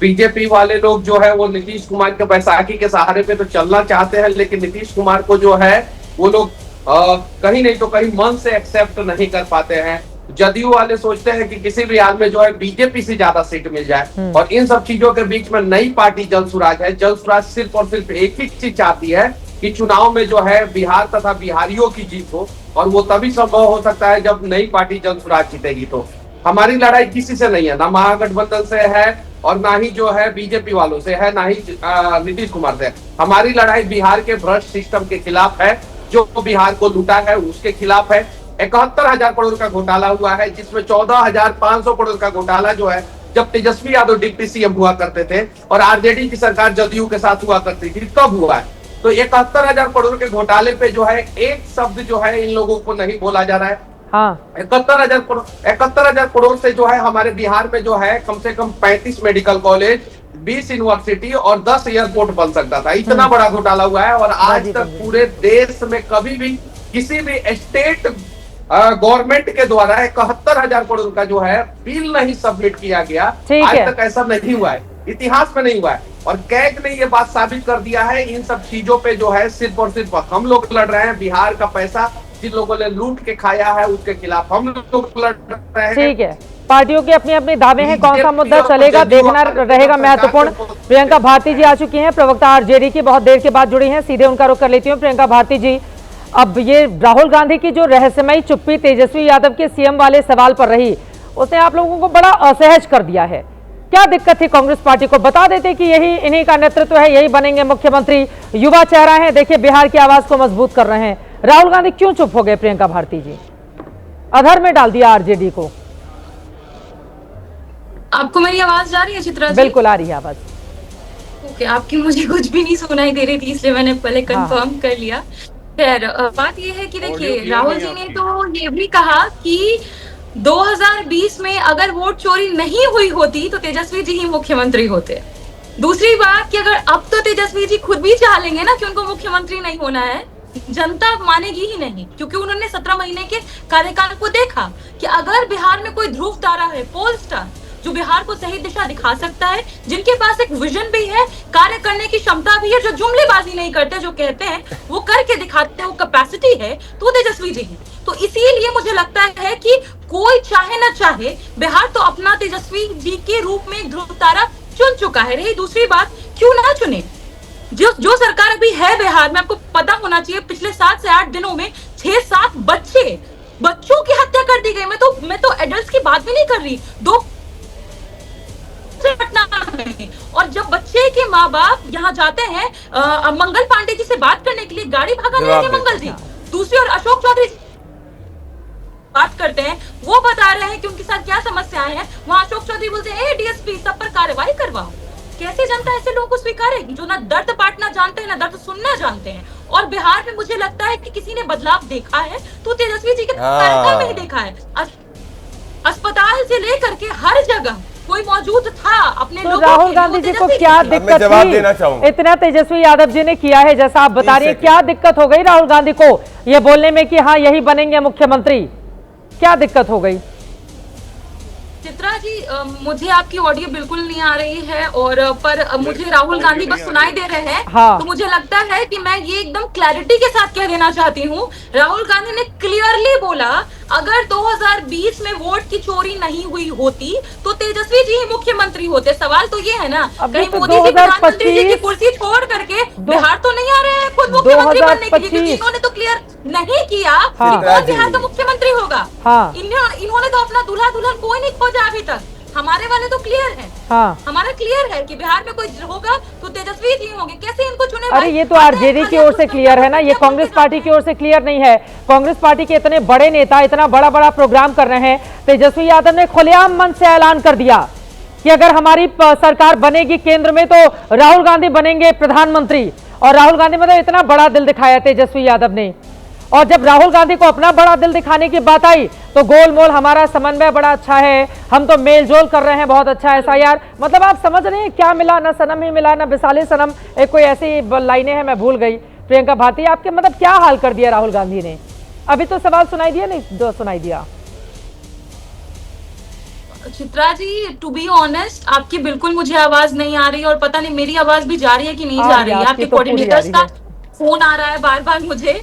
बीजेपी वाले लोग जो है वो नीतीश कुमार के बैसाखी के सहारे पे तो चलना चाहते हैं, लेकिन नीतीश कुमार को जो है वो लोग कहीं नहीं तो कहीं मन से एक्सेप्ट नहीं कर पाते हैं। जदयू वाले सोचते हैं कि किसी भी हाल में जो है बीजेपी से ज्यादा सीट मिल जाए, और इन सब चीजों के बीच में नई पार्टी जनसुराज है। जनसुराज सिर्फ और सिर्फ एक ही चीज चाहती है कि चुनाव में जो है बिहार तथा बिहारियों की जीत हो, और वो तभी संभव हो सकता है जब नई पार्टी जनसुराज जीतेगी। तो हमारी लड़ाई किसी से नहीं है, ना महागठबंधन से है और ना ही जो है बीजेपी वालों से है, ना ही नीतीश कुमार से। हमारी लड़ाई बिहार के भ्रष्ट सिस्टम के खिलाफ है, जो बिहार को लूटा है उसके खिलाफ है। 71,000 करोड़ का घोटाला हुआ है, जिसमें 14,500 करोड़ का घोटाला जो है जब तेजस्वी यादव डिप्टी सीएम हुआ करते थे और आरजेडी की सरकार जदयू के साथ हुआ करती थी, तब हुआ है। तो 71,000 करोड़ के घोटाले पे जो है एक शब्द जो है इन लोगों को नहीं बोला जा रहा है। हाँ। 71,000 करोड़ से जो है हमारे बिहार में जो है कम से कम 35 मेडिकल कॉलेज, 20 यूनिवर्सिटी और 10 एयरपोर्ट बन सकता था। इतना बड़ा घोटाला हुआ है, और आज तक पूरे देश में कभी भी किसी भी स्टेट गवर्नमेंट के द्वारा 71,000 करोड़ का जो है बिल नहीं सबमिट किया गया। आज तक ऐसा नहीं हुआ है, इतिहास में नहीं हुआ है। और कैग ने ये बात साबित कर दिया है। इन सब चीजों पे जो है सिर्फ और सिर्फ हम लोग लड़ रहे हैं। बिहार का पैसा जिन लोगों ने लूट के खाया है उसके खिलाफ हम लोग लड़ रहे हैं। ठीक है, पार्टियों के अपने अपने दावे हैं, कौन सा मुद्दा चलेगा देखना रहेगा महत्वपूर्ण। प्रियंका भारती जी आ चुकी हैं, प्रवक्ता आरजेडी की, बहुत देर के बाद जुड़ी हैं, सीधे उनका रुख कर लेती हूँ। प्रियंका भारती जी, अब ये राहुल गांधी की जो रहस्यमयी चुप्पी तेजस्वी यादव के सीएम वाले सवाल पर रही, उसने आप लोगों को बड़ा असहज कर दिया है। क्या दिक्कत थी कांग्रेस पार्टी को? बता देते कि यही इन्हीं का नेतृत्व है, यही बनेंगे मुख्यमंत्री, युवा चेहरा है, देखिए बिहार की आवाज को मजबूत कर रहे हैं। राहुल गांधी क्यों चुप हो गए प्रियंका भारती जी? अधर में डाल दिया आरजेडी को। आपको मेरी आवाज जा रही है चित्रा जी? बिल्कुल आ रही है आवाज। ओके, आपकी मुझे कुछ भी नहीं सुनाई दे रही थी, इसलिए मैंने पहले कंफर्म कर लिया। खैर, बात यह है कि देखिए राहुल जी ने तो ये भी कहा कि 2020 में अगर वोट चोरी नहीं हुई होती तो तेजस्वी जी ही मुख्यमंत्री होते। दूसरी बात कि अगर अब तो तेजस्वी जी खुद भी चाह लेंगे ना कि उनको मुख्यमंत्री नहीं होना है, जनता मानेगी ही नहीं, क्योंकि उन्होंने 17 महीने के कार्यकाल को देखा कि अगर बिहार में कोई ध्रुव तारा है, पोल स्टार, जो बिहार को सही दिशा दिखा सकता है, जिनके पास एक विजन भी है, कार्य करने की क्षमता भी है, जो जुमलेबाजी नहीं करते, जो कहते हैं वो करके दिखाते हैं, वो कैपेसिटी है, तो तेजस्वी जी है। तो इसीलिए मुझे लगता है कि कोई चाहे ना चाहे बिहार तो अपना तेजस्वी जी के रूप में ध्रुव तारा चुन चुका है। रही दूसरी बात, क्यों ना चुने? जो सरकार अभी है बिहार में, आपको पता होना चाहिए पिछले 7 से 8 दिनों में 6-7 बच्चों की हत्या कर दी गई। मैं तो एडल्ट्स की बात भी नहीं कर रही, 2 घटना में। और जब बच्चे के माँ बाप यहाँ जाते हैं मंगल पांडे जी से बात करने के लिए, गाड़ी भगा ले गए मंगल जी। दूसरी ओर अशोक चौधरी बात करते हैं, वो बता रहे हैं कि उनके साथ क्या समस्याएं हैं। वहां अशोक चौधरी बोलते हैं डीएसपी सब पर कार्रवाई करवाओ। कैसे जनता ऐसे लोगों को स्वीकारेगी जो ना दर्द बांटना जानते हैं, ना दर्द सुनना जानते हैं? और बिहार में मुझे लगता है कि किसी ने बदलाव देखा है तो तेजस्वी जी के कार्यकाल में ही देखा है। अस्पताल से लेकर के हर जगह कोई मौजूद था अपने तो लोगों राहुल गांधी जी को क्या दिक्कत थी? इतना तेजस्वी यादव जी ने किया है जैसा आप बता रही है, क्या दिक्कत हो गई राहुल गांधी को ये बोलने में कि हाँ यही बनेंगे मुख्यमंत्री? क्या दिक्कत हो गई? चित्रा जी, मुझे आपकी ऑडियो बिल्कुल नहीं आ रही है और पर मुझे राहुल गांधी बस सुनाई दे रहे हैं। तो मुझे लगता है कि मैं ये एकदम क्लैरिटी के साथ कह देना चाहती हूँ, राहुल गांधी ने क्लियरली बोला अगर 2020 में वोट की चोरी नहीं हुई होती तो तेजस्वी जी ही मुख्यमंत्री होते। सवाल तो ये है ना, कहीं मोदी जी प्रधानमंत्री जी की कुर्सी छोड़ करके बिहार तो नहीं आ रहे हैं खुद मुख्यमंत्री बनने के लिए, क्योंकि इन्होंने तो क्लियर नहीं किया कि कौन बिहार का मुख्यमंत्री होगा। इन्होंने तो अपना दूल्हा दुल्हन कोई नहीं खोजा अभी तक। हमारे वाले तो क्लियर है, हमारा क्लियर है कि बिहार में कोई होगा तो तेजस्वी जी होंगे। कैसे इनको चुने? अरे ये तो आरजेडी की ओर से क्लियर है ना, ये कांग्रेस पार्टी की ओर से क्लियर नहीं है। कांग्रेस पार्टी के इतने बड़े नेता इतना बड़ा बड़ा प्रोग्राम कर रहे हैं, तेजस्वी यादव ने खुलेआम मन से ऐलान कर दिया कि अगर हमारी सरकार बनेगी केंद्र में तो राहुल गांधी बनेंगे प्रधानमंत्री। और राहुल गांधी मतलब इतना बड़ा दिल दिखाया तेजस्वी यादव ने। और जब राहुल गांधी को अपना बड़ा दिल दिखाने की बात आई तो गोलमोल हमारा समन्वय बड़ा अच्छा है, हम तो मेल जोल कर रहे हैं, बहुत अच्छा है SIR। मतलब आप समझ रहे हैं क्या मिला? ना सनम ही मिला, ना बिसाले सनम, एक कोई ऐसी लाइनें हैं मैं भूल गई। प्रियंका भारती, आपके मतलब क्या हाल कर दिया राहुल गांधी ने? अभी तो सवाल सुनाई दिया नहीं? सुनाई दिया। Chitra ji, to be honest आपकी बिल्कुल मुझे आवाज नहीं आ रही और पता नहीं मेरी आवाज भी जा रही है कि नहीं जा रही है। आपके कोऑर्डिनेटर्स का फोन आ रहा है बार बार मुझे।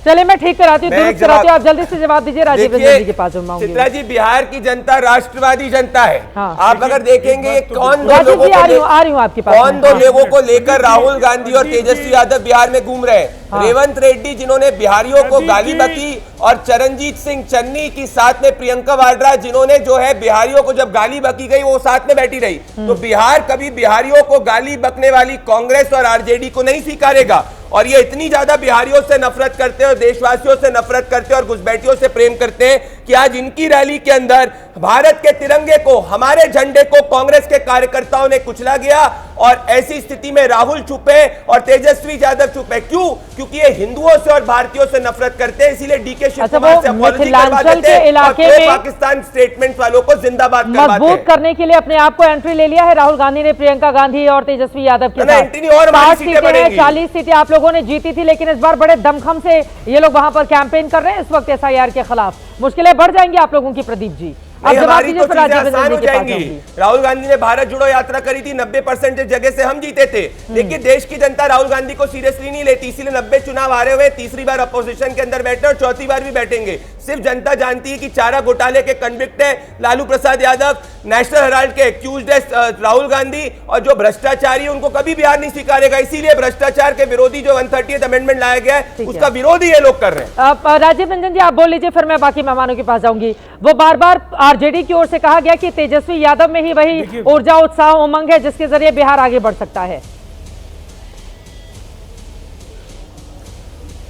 चले मैं ठीक कराती हूँ, दुरुस्त कराती हूँ, आप जल्दी से जवाब दीजिए। राजीव रंजन जी के पास चित्रा जी, बिहार की जनता राष्ट्रवादी जनता है। आप अगर देखेंगे कौन दो लोगों को लेकर राहुल गांधी और तेजस्वी यादव बिहार में घूम रहे हैं। रेवंत रेड्डी जिन्होंने बिहारियों को गाली बकी, और चरणजीत सिंह चन्नी की साथ में प्रियंका वाड्रा जिन्होंने जो है बिहारियों को जब गाली बकी गई वो साथ में बैठी रही। तो बिहार कभी बिहारियों को गाली बकने वाली कांग्रेस और आरजेडी को नहीं स्वीकारेगा। और ये इतनी ज्यादा बिहारियों से नफरत करते हैं और देशवासियों से नफरत करते हैं और घुसपैठियों से प्रेम करते हैं कि आज इनकी रैली के अंदर भारत के तिरंगे को, हमारे झंडे को कांग्रेस के कार्यकर्ताओं ने कुचला गया। और ऐसी स्थिति में राहुल चुप है और तेजस्वी यादव चुप है। क्यों? क्योंकि ये हिंदुओं से और भारतीयों से नफरत करते हैं, इसीलिए डीके शिव कुमार से अपॉलॉजी करवा देते हैं और पाकिस्तान स्टेटमेंट वालों को जिंदाबाद करवाते हैं। मजबूत करने के लिए अपने आप को एंट्री ले लिया है राहुल गांधी ने प्रियंका गांधी और तेजस्वी यादव के साथ। 40 सीटें आप लोगों ने जीती थी, लेकिन इस बार बड़े दमखम से ये लोग वहां पर कैंपेन कर रहे हैं इस वक्त SIR के खिलाफ। मुश्किलें बढ़ जाएंगी आप लोगों की, प्रदीप जी। हमारी तो चीजें आसान हो जाएंगी। राहुल गांधी ने भारत जोड़ो यात्रा करी थी, 90% जगह से हम जीते थे, लेकिन देश की जनता राहुल गांधी को सीरियसली नहीं लेती, इसीलिए 90 चुनाव हारे हुए, तीसरी बार अपोजिशन के अंदर बैठे और चौथी बार भी बैठेंगे। सिर्फ जनता जानती है कि चारा घोटाले के कन्विक्ट है लालू प्रसाद यादव, नेशनल हेराल्ड के एक्यूज्ड है राहुल गांधी, और जो भ्रष्टाचारी उनको कभी बिहार नहीं स्वीकारेगा। इसीलिए भ्रष्टाचार के विरोधी जो 130th अमेंडमेंट लाया गया है उसका विरोध ही ये लोग कर रहे हैं। राजीव रंजन जी आप बोल लीजिए, फिर मैं बाकी मेहमानों के पास जाऊंगी। वो बार बार आरजेडी की ओर से कहा गया कि तेजस्वी यादव में ही वही ऊर्जा, उत्साह, उमंग है जिसके जरिए बिहार आगे बढ़ सकता है।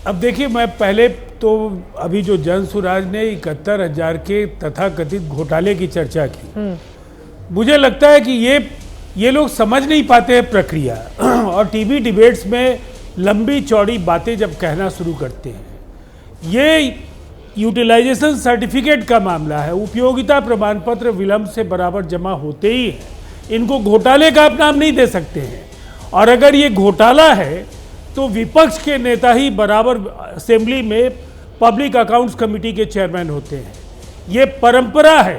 अब देखिए, मैं पहले तो अभी जो जन सुराज ने 71,000 के तथाकथित घोटाले की चर्चा की, मुझे लगता है कि ये लोग समझ नहीं पाते हैं प्रक्रिया और टीवी डिबेट्स में लंबी चौड़ी बातें जब कहना शुरू करते हैं। ये यूटिलाइजेशन सर्टिफिकेट का मामला है, उपयोगिता प्रमाण पत्र विलंब से बराबर जमा होते ही है, इनको घोटाले का आप नाम नहीं दे सकते हैं। और अगर ये घोटाला है तो विपक्ष के नेता ही बराबर असेंबली में पब्लिक अकाउंट्स कमेटी के चेयरमैन होते हैं। ये परंपरा है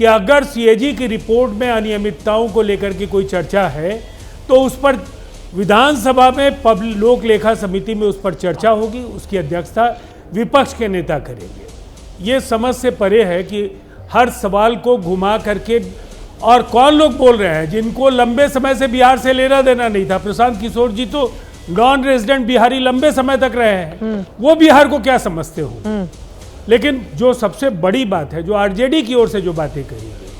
कि अगर सीएजी की रिपोर्ट में अनियमितताओं को लेकर के कोई चर्चा है तो उस पर विधानसभा में लोक लेखा समिति में उस पर चर्चा होगी, उसकी अध्यक्षता विपक्ष के नेता करेंगे। ये समझ से परे है कि हर सवाल को घुमा करके, और कौन लोग बोल रहे हैं जिनको लंबे समय से बिहार से लेना देना नहीं था। प्रशांत किशोर जी तो नॉन रेजिडेंट बिहारी लंबे समय तक रहे हैं, वो बिहार को क्या समझते हो। लेकिन जो सबसे बड़ी बात है, जो आरजेडी की ओर से जो बातें कही गई,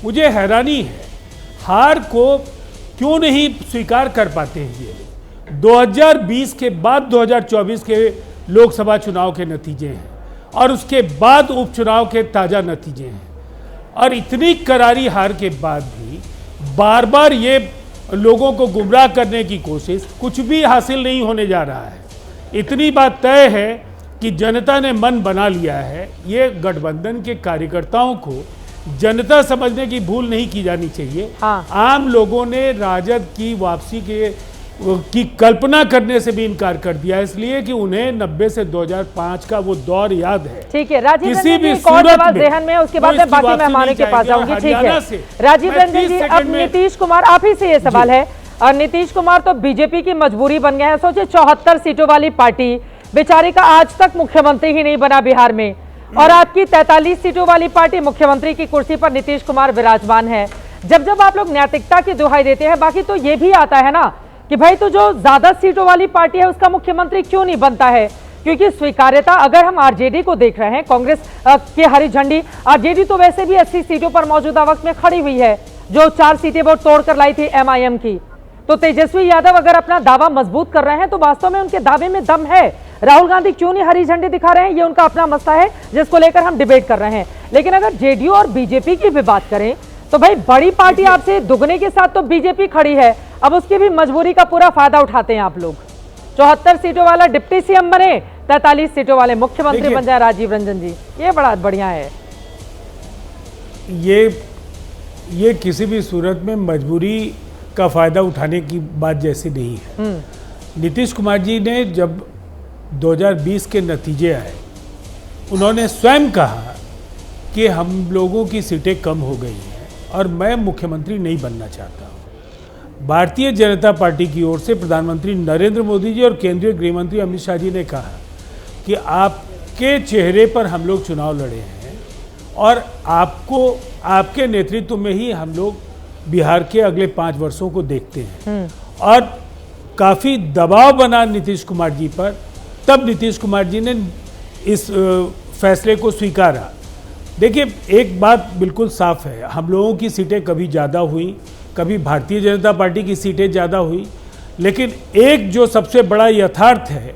मुझे हैरानी है हार को क्यों नहीं स्वीकार कर पाते हैं ये लोग। 2020 के बाद 2024 के लोकसभा चुनाव के नतीजे हैं और उसके बाद उपचुनाव के ताजा नतीजे हैं, और इतनी करारी हार के बाद भी बार बार ये लोगों को गुमराह करने की कोशिश, कुछ भी हासिल नहीं होने जा रहा है। इतनी बात तय है कि जनता ने मन बना लिया है। ये गठबंधन के कार्यकर्ताओं को जनता समझने की भूल नहीं की जानी चाहिए। हाँ। आम लोगों ने राजद की वापसी की कल्पना करने से भी इनकार कर दिया, इसलिए कि उन्हें 90 से 2005 का वो दौर याद है। ठीक है, राजीव किसी भी जहन में, उसके बाद मैं बाकी मेहमानों के पास जाऊंगी। ठीक है राजीव रंजन जी, अब नीतीश कुमार, आप ही से ये सवाल है, और नीतीश कुमार तो बीजेपी की मजबूरी बन गए हैं। सोचे 74 सीटों वाली पार्टी, बेचारे का आज तक मुख्यमंत्री ही नहीं बना बिहार में, और आपकी 43 सीटों वाली पार्टी, मुख्यमंत्री की कुर्सी पर नीतीश कुमार विराजमान है। जब जब आप लोग नैतिकता की दुहाई देते हैं, बाकी तो ये भी आता है ना कि भाई तो जो ज्यादा सीटों वाली पार्टी है उसका मुख्यमंत्री क्यों नहीं बनता है, क्योंकि स्वीकार्यता, अगर हम आरजेडी को देख रहे हैं, कांग्रेस की हरी झंडी, आरजेडी तो वैसे भी 80 सीटों पर मौजूदा वक्त में खड़ी हुई है, जो 4 सीटें वो तोड़कर लाई थी एमआईएम की। तो तेजस्वी यादव अगर अपना दावा मजबूत कर रहे हैं तो वास्तव में उनके दावे में दम है। राहुल गांधी क्यों नहीं हरी झंडी दिखा रहे हैं, ये उनका अपना मसला है जिसको लेकर हम डिबेट कर रहे हैं। लेकिन अगर जेडीयू और बीजेपी की भी बात करें तो भाई बड़ी पार्टी आपसे दुगने के साथ तो बीजेपी खड़ी है, अब उसकी भी मजबूरी का पूरा फायदा उठाते हैं आप लोग। 74 सीटों वाला डिप्टी सीएम बने, 43 सीटों वाले मुख्यमंत्री बन जाए राजीव रंजन जी, ये बड़ा बढ़िया है। ये किसी भी सूरत में मजबूरी का फायदा उठाने की बात जैसी नहीं है। नीतीश कुमार जी ने जब 2020 के नतीजे आए, उन्होंने स्वयं कहा कि हम लोगों की सीटें कम हो गई हैं और मैं मुख्यमंत्री नहीं बनना चाहता हूँ। भारतीय जनता पार्टी की ओर से प्रधानमंत्री नरेंद्र मोदी जी और केंद्रीय गृह मंत्री अमित शाह जी ने कहा कि आपके चेहरे पर हम लोग चुनाव लड़े हैं और आपके नेतृत्व में ही हम लोग बिहार के अगले 5 वर्षों को देखते हैं। और काफ़ी दबाव बना नीतीश कुमार जी पर, तब नीतीश कुमार जी ने इस फैसले को स्वीकारा। देखिए, एक बात बिल्कुल साफ है, हम लोगों की सीटें कभी ज़्यादा हुई, कभी भारतीय जनता पार्टी की सीटें ज़्यादा हुई, लेकिन एक जो सबसे बड़ा यथार्थ है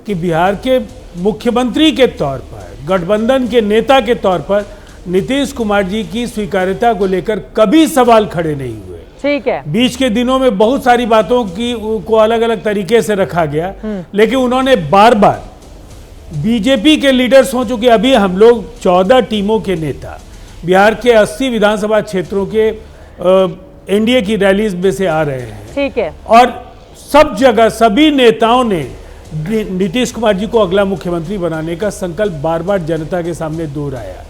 कि बिहार के मुख्यमंत्री के तौर पर, गठबंधन के नेता के तौर पर नीतीश कुमार जी की स्वीकार्यता को लेकर कभी सवाल खड़े नहीं हुए। ठीक है, बीच के दिनों में बहुत सारी बातों को अलग अलग तरीके से रखा गया, लेकिन उन्होंने बार बार, बीजेपी के लीडर्स हो चुके, अभी हम लोग 14 टीमों के नेता बिहार के 80 विधानसभा क्षेत्रों के एनडीए की रैलीज में से आ रहे हैं। ठीक है, और सब जगह सभी नेताओं ने नीतीश कुमार जी को अगला मुख्यमंत्री बनाने का संकल्प बार बार जनता के सामने दोहराया।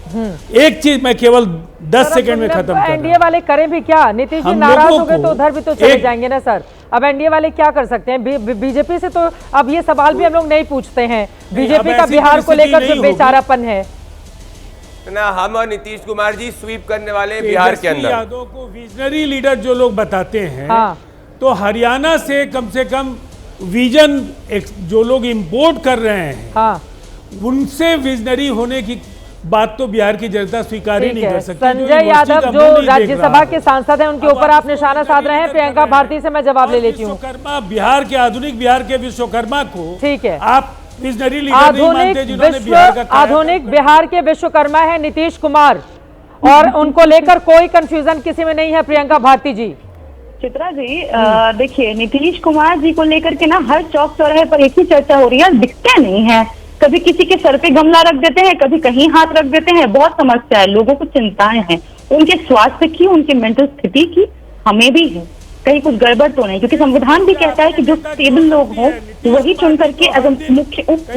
एक चीज मैं केवल 10 सेकंड में खत्म कर, एनडीए वाले करें भी क्या? नीतीश जी नाराज हो गए तो उधर भी तो चले जाएंगे ना सर। अब एनडीए वाले क्या कर सकते हैं? बीजेपी से तो अब ये सवाल भी हम लोग नहीं पूछते हैं, बीजेपी का बिहार को लेकर जो बेचारापन है ना, हम और नीतीश कुमार जी स्वीप करने वाले बिहार के अंदर। यादव को विजनरी लीडर जो लोग बताते हैं, तो हरियाणा से कम विजन जो लोग इंपोर्ट कर रहे हैं, उनसे विजनरी होने की बात तो बिहार की जनता स्वीकार ही नहीं कर सकती। संजय यादव जो राज्यसभा के सांसद हैं, उनके ऊपर आप निशाना साध रहे हैं। प्रियंका भारती से मैं जवाब ले लेती हूँ। विश्वकर्मा, बिहार के आधुनिक बिहार के विश्वकर्मा को, ठीक है, आप विजनरी लीडर नहीं मानते जिन्होंने बिहार का आधुनिक बिहार के विश्वकर्मा है नीतीश कुमार, और उनको लेकर कोई कंफ्यूजन किसी में नहीं है। प्रियंका भारती जी। चित्रा जी, देखिए, नीतीश कुमार जी को लेकर के ना हर चौक चौराहे पर एक ही चर्चा हो रही है, दिखते नहीं है। कभी किसी के सर पे गमला रख देते हैं, कभी कहीं हाथ रख देते हैं। बहुत समस्या है, लोगों को चिंताएं हैं, उनके स्वास्थ्य की, उनके मेंटल स्थिति की हमें भी है। कहीं कुछ गड़बड़ तो नहीं, क्योंकि संविधान भी कहता है कि जो स्टेबल लोग हों वही चुन करके अगर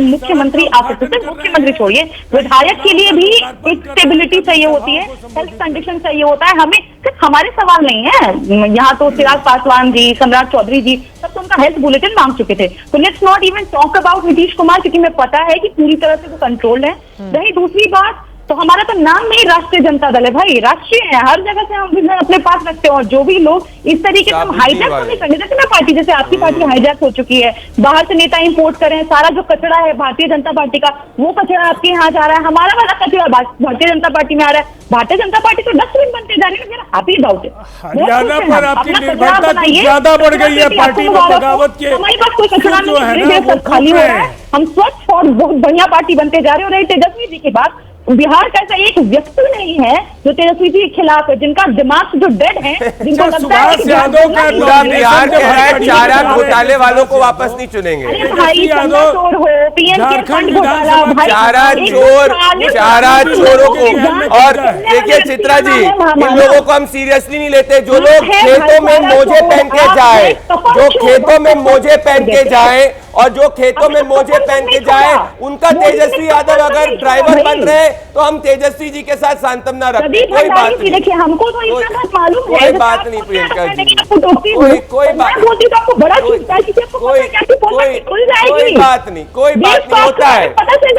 मुख्यमंत्री आ सकते। सिर्फ मुख्यमंत्री छोड़िए, विधायक के लिए भी एक स्टेबिलिटी चाहिए होती है, हेल्थ कंडीशन चाहिए होता है। हमें सिर्फ हमारे सवाल नहीं है, यहाँ तो चिराग पासवान जी, सम्राट चौधरी जी सब तो उनका हेल्थ बुलेटिन मांग चुके थे। तो let's not even talk about Nitish Kumar, क्योंकि मैं पता है कि पूरी तरह से वो कंट्रोल्ड है। रही दूसरी बात, तो हमारा तो नाम में ही राष्ट्रीय जनता दल है भाई, राष्ट्रीय है, हर जगह से हम अपने पास रखते हैं। और जो भी लोग इस तरीके से हम हाईजैक तो नहीं करने देते ना पार्टी, जैसे आपकी पार्टी हाईजैक हो चुकी है, बाहर से नेता इंपोर्ट करें, सारा जो कचरा है भारतीय जनता पार्टी का वो कचरा आपके यहाँ जा रहा है, हमारा वाला कचरा भारतीय जनता पार्टी में आ रहा है। भारतीय जनता पार्टी तो डस्टबिन बनते जा रही है, मेरा हैप्पी डाउट है। हरियाणा पर आपकी निर्भरता कुछ ज्यादा बढ़ गई है पार्टी में बगावत के। हमारे पास कोई कचरा नहीं, खाली हो रहा है, हम स्वच्छ और बहुत बढ़िया पार्टी बनते जा रहे हो। रही तेजस्वी जी की बात, बिहार का ऐसा एक व्यक्ति नहीं है जो तेजस्वी जी के खिलाफ है, जिनका दिमाग जो डेड है, जिनको लगता है कि पूरा बिहार कह रहा है चारा घोटाले वालों को वापस नहीं चुनेंगे। भाई चोर हो, पीएम के फंड घोटाला, चारा चोरों को। और देखिए चित्रा जी, इन लोगों को हम सीरियसली नहीं लेते। जो लोग खेतों में मोजे पहन के जाए, जो खेतों में मोजे पहन के जाए और जो खेतों में मोजे पहन के जाए, उनका तेजस्वी यादव अगर ड्राइवर बन रहे तो हम तेजस्वी जी के साथ सांत्वना रखते। कोई बात नहीं, देखिए हमको तो इतना बात मालूम है, कोई बात नहीं प्रियंका जी, कोई बात बोलती तो आपको बड़ा चिंता है, किसी को कोई बात नहीं, कोई बात नहीं होता है,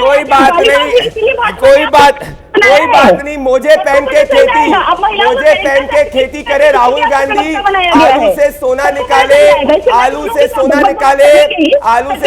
कोई बात नहीं। मोजे पहन के खेती करे राहुल गांधी, आलू से सोना निकाले, आलू से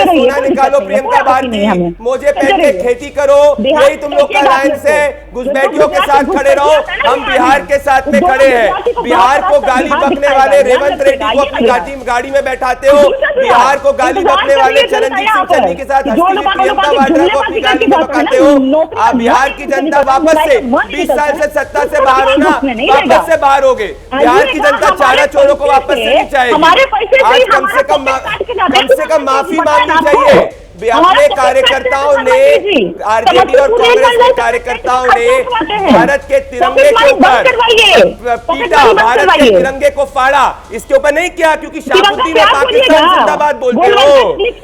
सोना निकालो प्रियंका भारती, मोजे पहन के खेती करो, यही तुम लोग का लाइन से घुसपैठियों के साथ खड़े रहो। हम बिहार के साथ में खड़े हैं। बिहार को गाली बकने वाले रेवंत रेड्डी को अपनी गाड़ी में बैठाते हो, बिहार को गाली बकने वाले चरणजीत सिंह चन्नी के साथ प्रियंका वाड्रा को अपनी गाड़ी में बकाते हो। आप बिहार की जनता वापस से 20 साल से सत्ता से बाहर हो ना, वापस से बाहर हो गए। बिहार की जनता चारा चोरों को वापस से नहीं चाहेगी। आज कम से कम माफी मांगनी चाहिए। अपने कार्यकर्ताओं ने, आरजेडी और कांग्रेस के कार्यकर्ताओं ने भारत के तिरंगे के ऊपर पीटा, भारत के तिरंगे को फाड़ा, इसके ऊपर नहीं किया क्योंकि शाहबुद्दीन ने पाकिस्तान जिंदाबाद बोलते हो।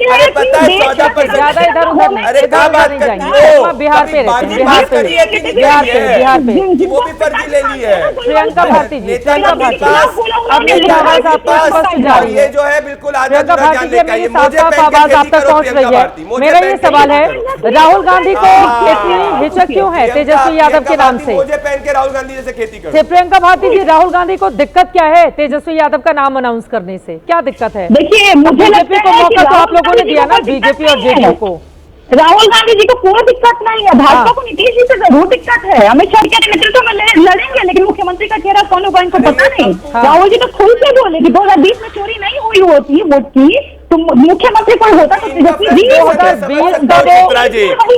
अरे पता है 14%, अरे क्या बात करती हो, बिहार पे बात करिए कि बिहार पे वो भी फर्जी ले ली है प्रियंका भारती जी। नेता का विकास, ये जो है बिल्कुल आजाद ध्यान लेकर ये मुझे आवाज आप तक पहुंच रही है। मेरा ये सवाल है, राहुल गांधी को इतनी हिचक क्यों है तेजस्वी यादव के नाम से? मुझे पहन के राहुल गांधी जैसे खेती करो। प्रियंका भारती जी, राहुल गांधी को दिक्कत क्या है तेजस्वी यादव का नाम अनाउंस करने से? क्या दिक्कत है? देखिए बीजेपी को मौका तो आप लोगों ने दिया ना, बीजेपी और जेडीयू को। राहुल गांधी जी को कोई दिक्कत नहीं है, भाजपा को नीतीश जी से जरूर दिक्कत है। अमित शाह के नेतृत्व में लड़ेंगे, लेकिन मुख्यमंत्री का चेहरा कौन होगा इनको पता नहीं। राहुल जी तो खुल से बोले कि 2020 में चोरी नहीं हुई होती वोट की, तो मुख्यमंत्री कोई होता तो तेजस्वी जी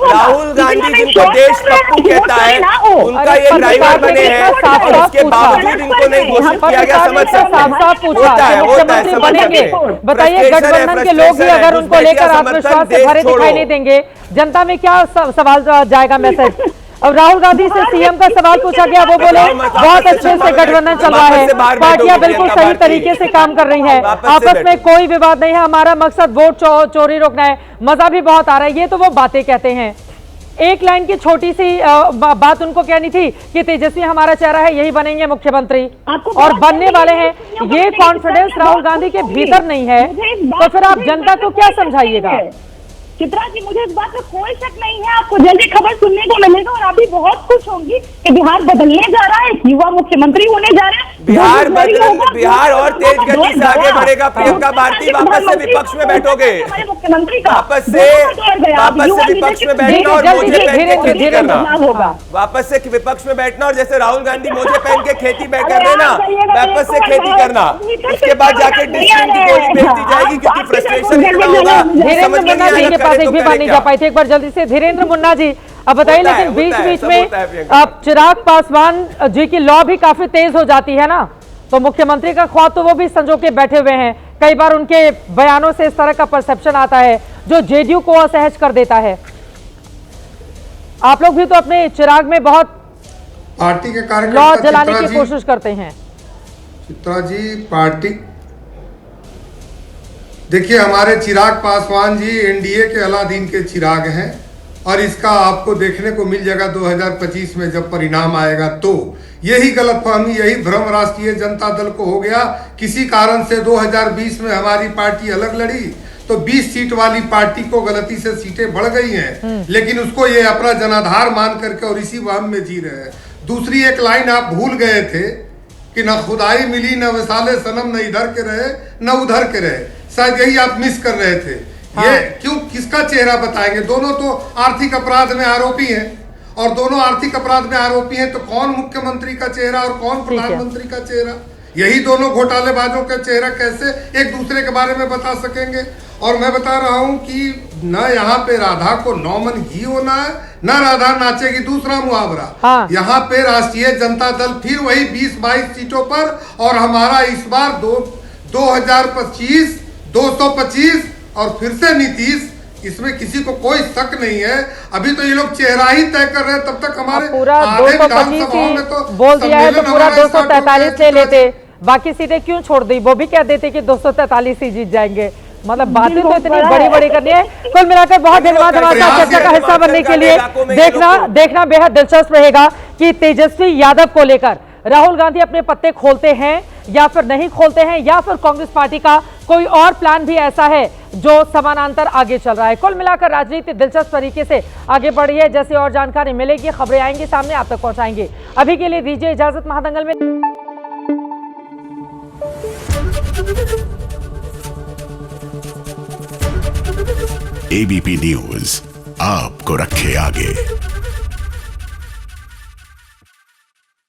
राहुल गांधी जिनको देश पप्पू कहता है, उनका ये ड्राइवर बने हैं और उसके बावजूद इनको नहीं घोषित किया गया। समझ सकते हैं, बताइए गठबंधन के लोग भी अगर उनको लेकर आत्मविश्वास से भरे दिखाई नहीं देंगे, जनता में क्या सवाल जाएगा मैसेज? अब राहुल गांधी से सीएम का सवाल पूछा गया, वो बोले बहुत अच्छे से गठबंधन चल रहा है, पार्टियां बिल्कुल सही तरीके से काम कर रही हैं, आपस में कोई विवाद नहीं है, हमारा मकसद वोट चोरी रोकना है, मजा भी बहुत आ रहा है। ये तो वो बातें कहते हैं। एक लाइन की छोटी सी बात उनको कहनी थी कि तेजस्वी हमारा चेहरा है, यही बनेंगे मुख्यमंत्री और बनने वाले हैं। ये कॉन्फिडेंस राहुल गांधी के भीतर नहीं है, तो फिर आप जनता को क्या समझाइएगा? चित्रा जी, मुझे इस बात में कोई शक नहीं है, आपको जल्दी खबर सुनने को मिलेगा और आप भी बहुत खुश होंगी कि बिहार बदलने जा रहा है, युवा मुख्यमंत्री होने जा रहे हैं। बिहार और तेज गति से आगे बढ़ेगा। प्रियंका भारती वापस से विपक्ष में बैठोगे, मुख्यमंत्री का वापस से विपक्ष में बैठना और मोजे पहन के खेती करना, वापस से विपक्ष में बैठना और जैसे राहुल गांधी मोजे पहन के खेती कर रहे ना, वापस से खेती करना। उसके बाद जाके डिस्ट्रिक्ट की गोली भेज दी जाएगी क्योंकि फ्रस्ट्रेशन इतना होगा, समझ में नहीं आएगा एक भी बात नहीं जा पाई थी। एक बार जल्दी से धीरेन्द्र मुन्ना जी अब बताइए, लेकिन बीच में अब चिराग पासवान जी की लॉ भी काफी तेज हो जाती है ना, तो मुख्यमंत्री का ख्वाब तो वो भी संजो के बैठे हुए हैं। कई बार उनके बयानों से इस तरह का परसेप्शन आता है जो जेडीयू को असहज कर देता है। आप लोग भी तो अपने चिराग में बहुत पार्टी के लॉ जलाने की कोशिश करते हैं। चित्रा जी, देखिए, हमारे चिराग पासवान जी एनडीए के अलादीन के चिराग हैं और इसका आपको देखने को मिल जाएगा 2025 में जब परिणाम आएगा। तो यही गलतफहमी, यही भ्रम राष्ट्रीय जनता दल को हो गया। किसी कारण से 2020 में हमारी पार्टी अलग लड़ी तो 20 सीट वाली पार्टी को गलती से सीटें बढ़ गई हैं, लेकिन उसको ये अपना जनाधार मान करके और इसी वहम में जी रहे हैं। दूसरी एक लाइन आप भूल गए थे कि न खुदाई मिली न वसाले सनम, न इधर के रहे न उधर के रहे। शायद यही आप मिस कर रहे थे। हाँ। ये क्यों, किसका चेहरा बताएंगे? दोनों तो आर्थिक अपराध में आरोपी हैं और दोनों आर्थिक अपराध में आरोपी हैं, तो कौन मुख्यमंत्री का चेहरा और कौन प्रधानमंत्री का चेहरा? यही दोनों घोटालेबाजों का चेहरा कैसे एक दूसरे के बारे में बता सकेंगे? और मैं बता रहा हूं कि न यहाँ पे राधा को 9 मन घी होना है, न राधा नाचेगी दूसरा मुहावरा। हाँ। यहाँ पे राष्ट्रीय जनता दल फिर वही 20-22 सीटों पर, और हमारा इस बार 2025 225 और फिर से नीतीश, इसमें किसी को कोई शक नहीं है। अभी तो ये लोग चेहरा ही तय कर रहे हैं, तब तक हमारे पूरा 225 तो बोल दिया है, तो पूरा 243 ले लेते, बाकी सीटें क्यों छोड़ दी? वो भी कह देते कि 243 ही जीत जाएंगे। मतलब बातें तो इतनी बड़ी बड़ी करनी है। कुल मिलाकर बहुत धन्यवाद हमारे साथ चर्चा का हिस्सा बनने के लिए। देखना बेहद दिलचस्प रहेगा कि तेजस्वी यादव को लेकर राहुल गांधी अपने पत्ते खोलते हैं या फिर नहीं खोलते हैं, या फिर कांग्रेस पार्टी का कोई और प्लान भी ऐसा है जो समानांतर आगे चल रहा है। कुल मिलाकर राजनीति दिलचस्प तरीके से आगे बढ़ी है। जैसे और जानकारी मिलेगी, खबरें आएंगी सामने, आप तक पहुंचाएंगे। अभी के लिए दीजिए इजाजत। महादंगल में एबीपी न्यूज आपको रखे आगे।